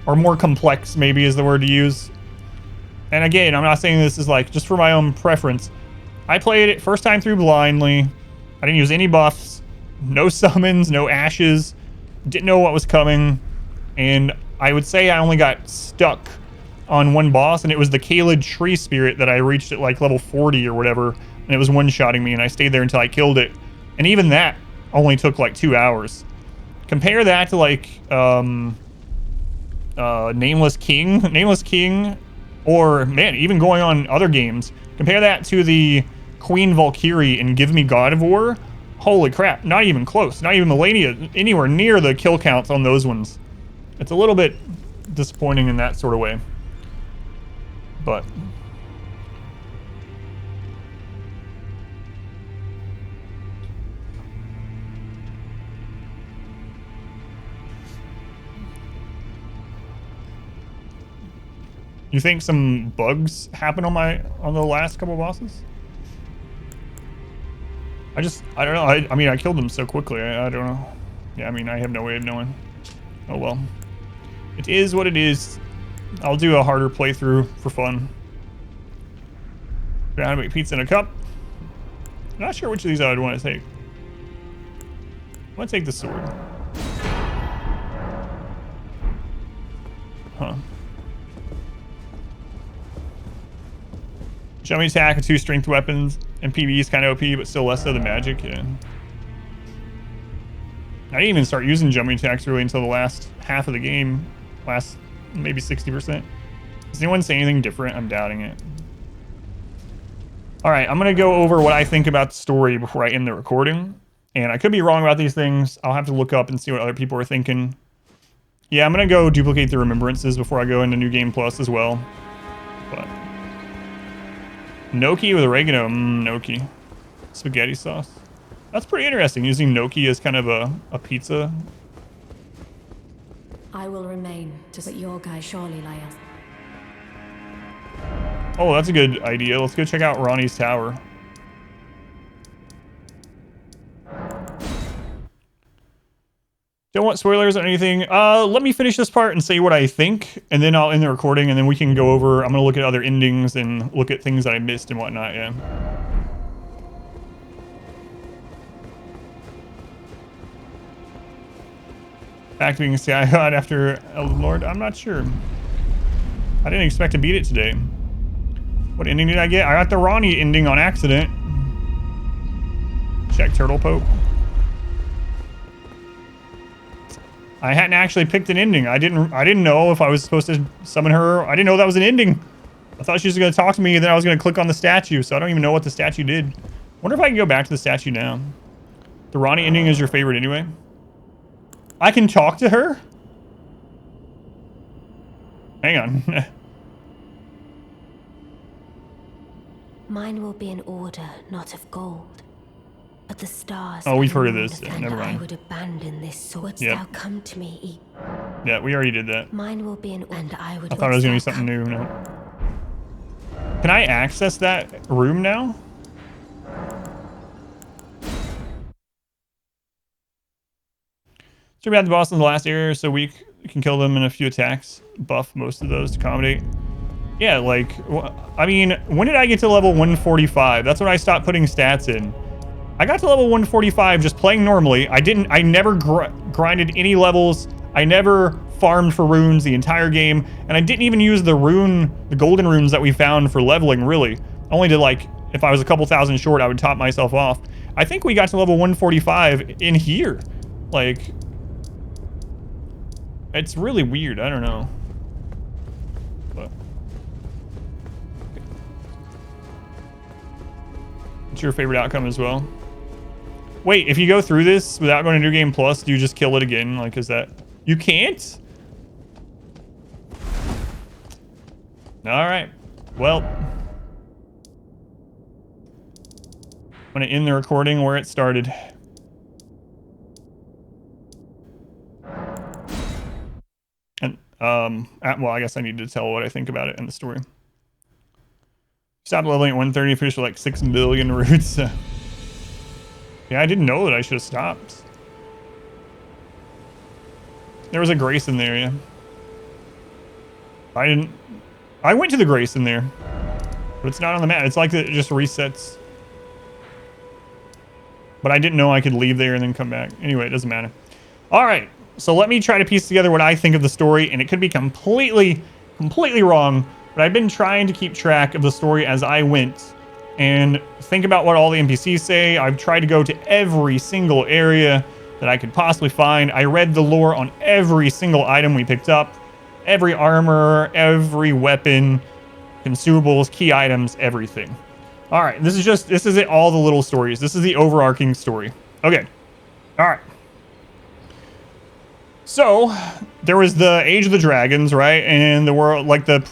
Or more complex, maybe is the word to use. And again, I'm not saying this is like just for my own preference. I played it first time through blindly. I didn't use any buffs, no summons, no ashes, didn't know what was coming. And I would say I only got stuck on one boss, and it was the Kaled Tree Spirit that I reached at like level 40 or whatever, and it was one-shotting me, and I stayed there until I killed it. And even that only took like 2 hours. Compare that to like Nameless King, or man, even going on other games. Compare that to the Queen Valkyrie and Give Me God of War. Holy crap, not even close. Not even Melania anywhere near the kill counts on those ones. It's a little bit disappointing in that sort of way. But you think some bugs happen on the last couple bosses? I don't know. I mean, I killed them so quickly. I don't know. Yeah, I mean, I have no way of knowing. Oh well. It is what it is. I'll do a harder playthrough for fun. How to make pizza in a cup. I'm not sure which of these I would want to take. I want to take the sword. Huh. Jumping attack with 2 strength weapons, and PvE is kind of OP, but still less so than magic. Yeah. I didn't even start using jumping attacks really until the last half of the game, last maybe 60%. Does anyone say anything different? I'm doubting it. All right, I'm gonna go over what I think about the story before I end the recording, and I could be wrong about these things. I'll have to look up and see what other people are thinking. Yeah, I'm gonna go duplicate the remembrances before I go into New Game Plus as well. But gnocchi with oregano, gnocchi. Spaghetti sauce. That's pretty interesting, using gnocchi as kind of a pizza. I will remain to but your guy surely lieth. Oh, that's a good idea. Let's go check out Ronnie's tower. Don't want spoilers or anything. Let me finish this part and say what I think, and then I'll end the recording, and then we can go over. I'm gonna look at other endings and look at things that I missed and whatnot. Yeah. Back to being Sky God after Elden Lord. I'm not sure. I didn't expect to beat it today. What ending did I get? I got the Ronnie ending on accident. Check Turtle Pope. I hadn't actually picked an ending. I didn't know if I was supposed to summon her. I didn't know that was an ending. I thought she was gonna talk to me, and then I was gonna click on the statue, so I don't even know what the statue did. Wonder if I can go back to the statue now. The Ronnie ending is your favorite anyway? I can talk to her? Hang on. Mine will be an order, not of gold. But the stars. Oh, we've heard of this. Yeah, never mind. I would abandon this sword. Yep. Thou come to me. Yeah, we already did that. Mine will be an and I would. I thought it was gonna be something new. No. Can I access that room now? Too bad the boss in the last area is so weak. You can kill them in a few attacks. Buff most of those to accommodate. Yeah, like, I mean, when did I get to level 145? That's when I stopped putting stats in. I got to level 145 just playing normally. I never grinded any levels. I never farmed for runes the entire game. And I didn't even use the golden runes that we found for leveling, really. I only did, like, if I was a couple thousand short, I would top myself off. I think we got to level 145 in here. Like, it's really weird. I don't know. But what's your favorite outcome as well? Wait, if you go through this without going to New Game Plus, do you just kill it again? Like, is that... You can't? Alright. Well. I'm going to end the recording where it started. And, well, I guess I need to tell what I think about it in the story. Stopped leveling at 130, finished with like 6 million roots. Yeah, I didn't know that I should have stopped. There was a grace in there, yeah. I went to the grace in there, but it's not on the map. It's like it just resets. But I didn't know I could leave there and then come back. Anyway, it doesn't matter. All right, so let me try to piece together what I think of the story, and it could be completely wrong, but I've been trying to keep track of the story as I went and think about what all the NPCs say. I've tried to go to every single area that I could possibly find. I read the lore on every single item we picked up, every armor, every weapon, consumables, key items, everything. All right, this is it, all the little stories. This is the overarching story. Okay, all right. So there was the Age of the Dragons, right? And the world, like the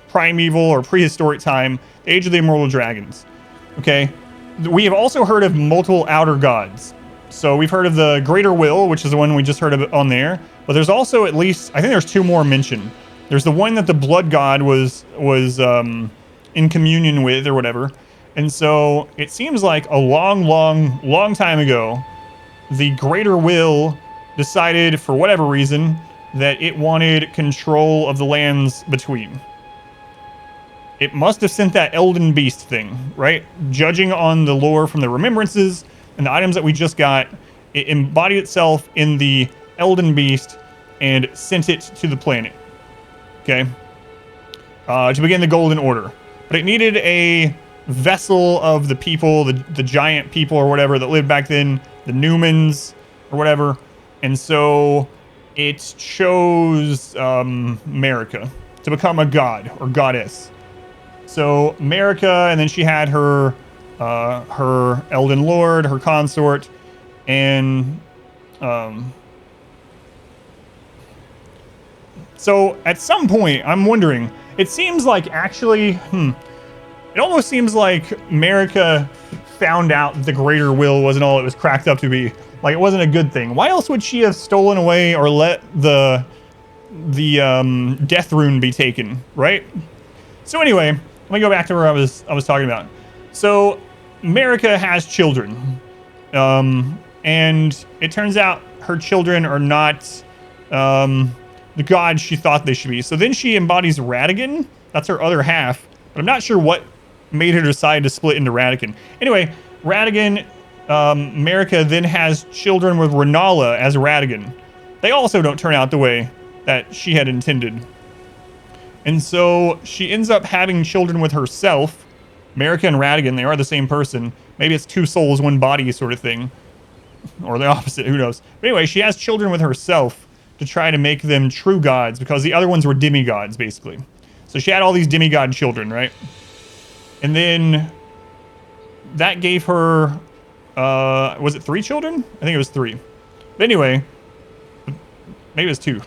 primeval or prehistoric time, Age of the Immortal Dragons. Okay, we have also heard of multiple outer gods. So we've heard of the Greater Will, which is the one we just heard of on there. But there's also at least, I think there's 2 more mentioned. There's the one that the Blood God was in communion with or whatever. And so it seems like a long time ago, the Greater Will decided for whatever reason that it wanted control of the lands between. It must have sent that Elden Beast thing, right? Judging on the lore from the remembrances and the items that we just got, it embodied itself in the Elden Beast and sent it to the planet. Okay? To begin the Golden Order. But it needed a vessel of the people, the giant people or whatever that lived back then, the Newmans or whatever. And so it chose Marika to become a god or goddess. So Marika, and then she had her Elden Lord, her consort, and so at some point, I'm wondering, it seems like actually, it almost seems like Marika found out that the Greater Will wasn't all it was cracked up to be. Like, it wasn't a good thing. Why else would she have stolen away or let the death rune be taken, right? So anyway, let me go back to where I was talking about. So Marika has children, and it turns out her children are not the gods she thought they should be. So then she embodies Radigan. That's her other half, but I'm not sure what made her decide to split into Radigan. Anyway, Radigan, Marika then has children with Renala as Radigan. They also don't turn out the way that she had intended. And so she ends up having children with herself. Marika and Radigan, they are the same person. Maybe it's 2 souls, 1 body sort of thing. Or the opposite, who knows. But anyway, she has children with herself to try to make them true gods, because the other ones were demigods, basically. So she had all these demigod children, right? And then that gave her, was it 3 children? I think it was 3. But anyway, maybe it was 2.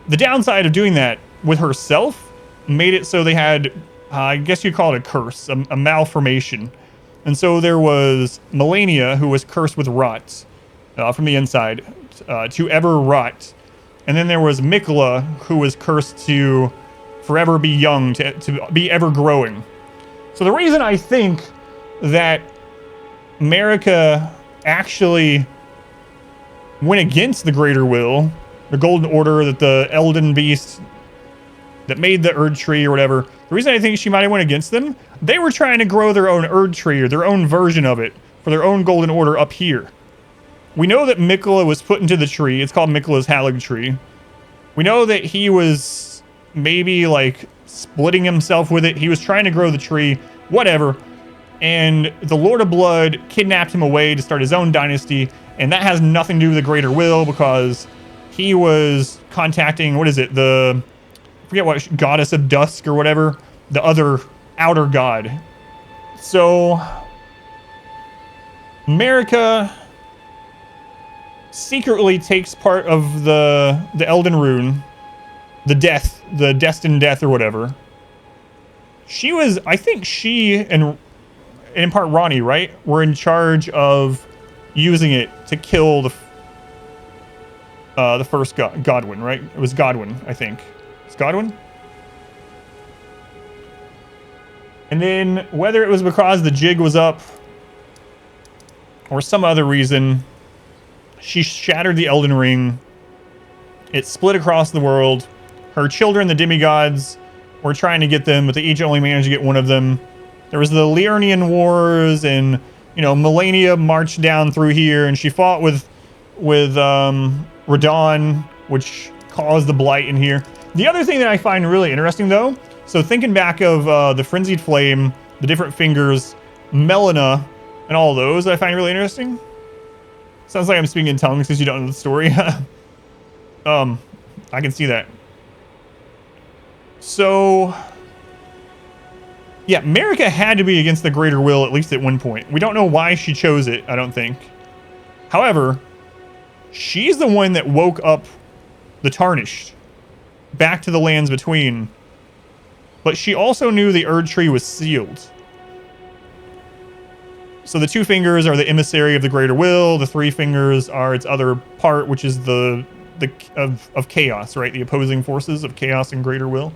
The downside of doing that with herself made it so they had, I guess you'd call it a curse, a malformation. And so there was Melania, who was cursed with rot from the inside, to ever rot. And then there was Mikola, who was cursed to forever be young, to be ever growing. So the reason I think that Marika actually went against the Greater Will, the Golden Order, that the Elden Beast that made the Erd Tree or whatever, the reason I think she might have went against them, they were trying to grow their own Erd Tree or their own version of it for their own Golden Order up here. We know that Mikola was put into the tree. It's called Mikola's Halig Tree. We know that he was maybe like splitting himself with it. He was trying to grow the tree, whatever. And the Lord of Blood kidnapped him away to start his own dynasty. And that has nothing to do with the Greater Will, because he was contacting, what is it? I forget what, Goddess of Dusk or whatever. The other outer god. So Marika secretly takes part of the Elden Rune, the destined death or whatever. She was, I think she and in part Ronnie, right, were in charge of using it to kill the first Godwin, right? It was Godwin, I think. It's Godwin? And then whether it was because the jig was up or some other reason, she shattered the Elden Ring. It split across the world. Her children, the demigods, were trying to get them, but they each only managed to get one of them. There was the Liurnian Wars, and, you know, Melania marched down through here, and she fought with Radon, which caused the blight in here. The other thing that I find really interesting, though, so thinking back of the Frenzied Flame, the different fingers, Melina, and all those, I find really interesting. Sounds like I'm speaking in tongues because you don't know the story. I can see that. So, yeah, Marika had to be against the Greater Will, at least at one point. We don't know why she chose it, I don't think. However, she's the one that woke up the Tarnished back to the Lands Between. But she also knew the Erd Tree was sealed. So the two fingers are the emissary of the Greater Will. The three fingers are its other part, which is of chaos, right? The opposing forces of chaos and Greater Will.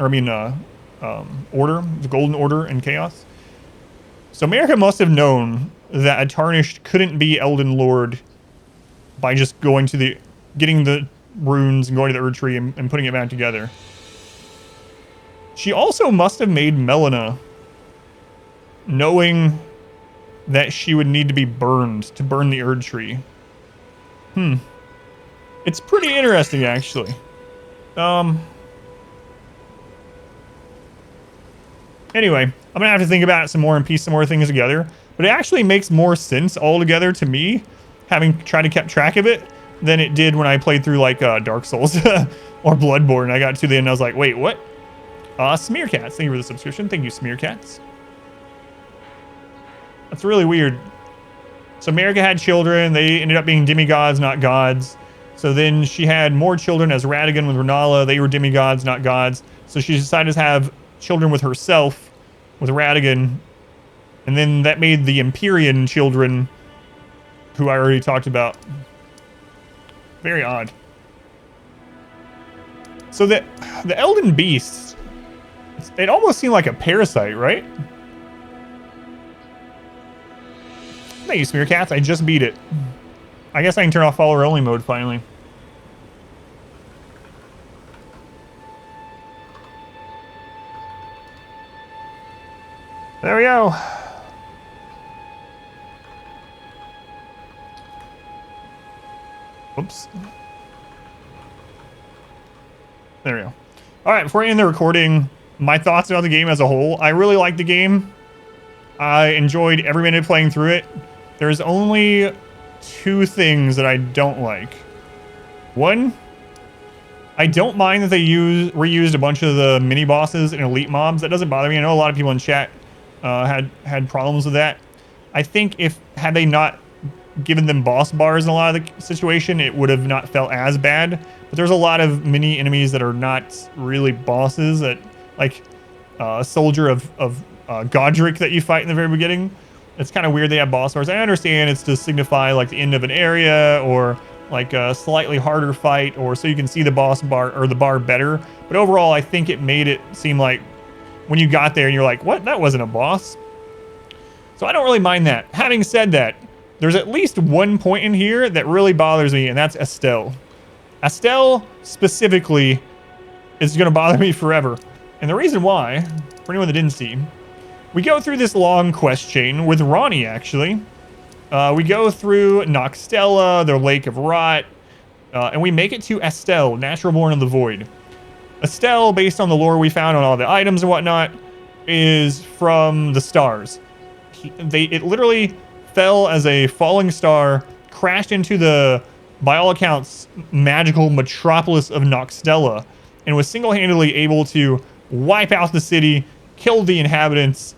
Or I mean, order, the Golden Order and chaos. So Marika must have known that a Tarnished couldn't be Elden Lord by just going to getting the runes and going to the Erd Tree and putting it back together. She also must have made Melina knowing that she would need to be burned to burn the Erd Tree. It's pretty interesting, actually. Anyway, I'm gonna have to think about it some more and piece some more things together. But it actually makes more sense altogether to me, having tried to keep track of it, than it did when I played through like Dark Souls or Bloodborne. I got to the end and I was like, wait, what? Smearcats, thank you for the subscription. Thank you, Smearcats. That's really weird. So Marika had children. They ended up being demigods, not gods. So then she had more children as Radagon with Renala. They were demigods, not gods. So she decided to have children with herself, with Radagon. And then that made the Empyrean children, who I already talked about. Very odd. So the Elden Beasts, it almost seemed like a parasite, right? Thank you, Smearcats. I just beat it. I guess I can turn off follower only mode finally. There we go. Oops. There we go. All right, before I end the recording, my thoughts about the game as a whole. I really like the game. I enjoyed every minute playing through it. There's only two things that I don't like. One, I don't mind that they reused a bunch of the mini bosses and elite mobs. That doesn't bother me. I know a lot of people in chat had problems with that. I think had they not given them boss bars in a lot of the situation, it would have not felt as bad. But there's a lot of mini enemies that are not really bosses, that like a soldier of Godric that you fight in the very beginning. It's kind of weird they have boss bars. I understand it's to signify like the end of an area, or like a slightly harder fight, or so you can see the boss bar or the bar better. But overall, I think it made it seem like when you got there and you're like, what? That wasn't a boss. So I don't really mind that. Having said that, there's at least one point in here that really bothers me, and that's Estelle. Estelle specifically is going to bother me forever. And the reason why, for anyone that didn't see, we go through this long quest chain with Ronnie, actually. We go through Noxtella, the Lake of Rot, and we make it to Estelle, Natural Born of the Void. Estelle, based on the lore we found on all the items and whatnot, is from the stars. It literally fell as a falling star, crashed into the, by all accounts, magical metropolis of Noxtella, and was single-handedly able to wipe out the city, kill the inhabitants,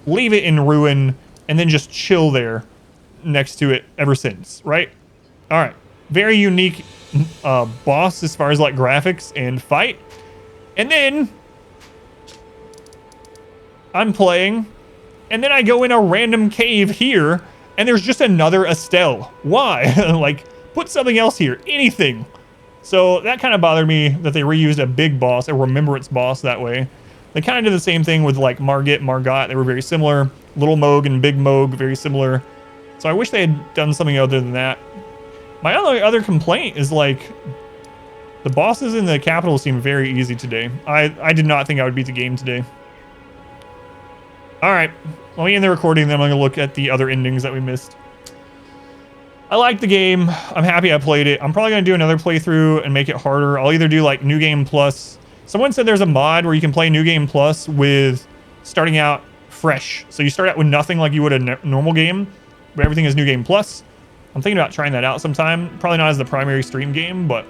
leave it in ruin, and then just chill there next to it ever since, right? All right. very unique boss as far as like graphics and fight. And then I'm playing, and then I go in a random cave here, and there's just another Estelle. Why? Like, put something else here, anything. So that kind of bothered me that they reused a big boss, a remembrance boss that way. They kind of did the same thing with like Margot. They were very similar. Little Moog and Big Moog, very similar. So I wish they had done something other than that. My other complaint is like, the bosses in the capital seem very easy today. I did not think I would beat the game today. All right, let me end the recording, then I'm gonna look at the other endings that we missed. I like the game. I'm happy I played it. I'm probably gonna do another playthrough and make it harder. I'll either do like New Game Plus. Someone said there's a mod where you can play New Game Plus with starting out fresh. So you start out with nothing like you would a normal game, but everything is New Game Plus. I'm thinking about trying that out sometime. Probably not as the primary stream game, but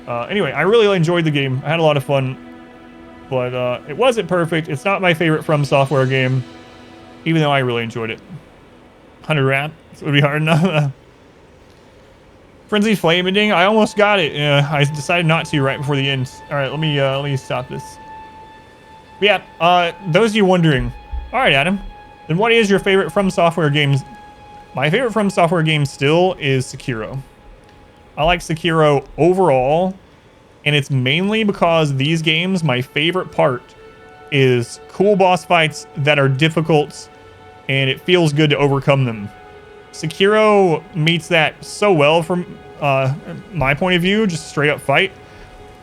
anyway, I really enjoyed the game. I had a lot of fun, but it wasn't perfect. It's not my favorite From Software game, even though I really enjoyed it. 100 rap, it would be hard enough. Frenzy Flame ending, I almost got it. I decided not to right before the end. All right, let me stop this. But yeah, those of you wondering, all right, Adam, then what is your favorite From Software games? My favorite From Software game still is Sekiro. I like Sekiro overall, and it's mainly because these games, my favorite part is cool boss fights that are difficult, and it feels good to overcome them. Sekiro meets that so well from my point of view, just straight up fight.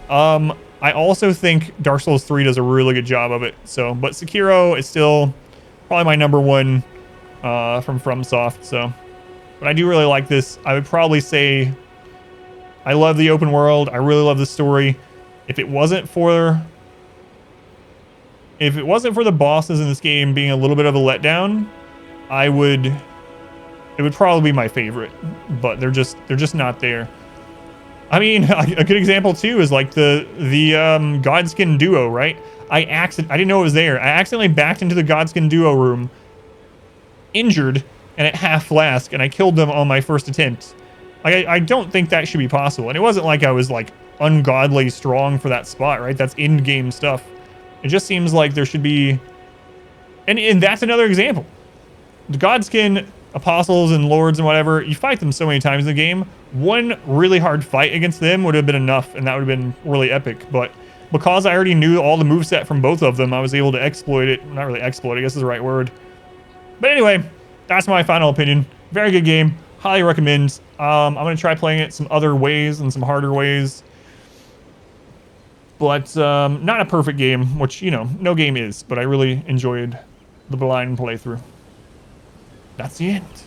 I also think Dark Souls 3 does a really good job of it. So, but Sekiro is still probably my number one from FromSoft. So, but I do really like this. I would probably say I love the open world. I really love the story. If it wasn't for the bosses in this game being a little bit of a letdown, it would probably be my favorite, but they're just not there. I mean, a good example too is like the Godskin duo, right? I didn't know it was there. I accidentally backed into the Godskin duo room, injured and at half flask, and I killed them on my first attempt. Like I don't think that should be possible. And it wasn't like I was like ungodly strong for that spot, right? That's in-game stuff. It just seems like there should be, and that's another example. The Godskin apostles and lords and whatever, you fight them so many times in the game. One really hard fight against them would have been enough, and that would have been really epic. But because I already knew all the moveset from both of them, I was able to exploit it. Not really exploit, I guess is the right word. But anyway, that's my final opinion. Very good game. Highly recommend. I'm going to try playing it some other ways and some harder ways. But not a perfect game, which, you know, no game is. But I really enjoyed the blind playthrough. That's the end.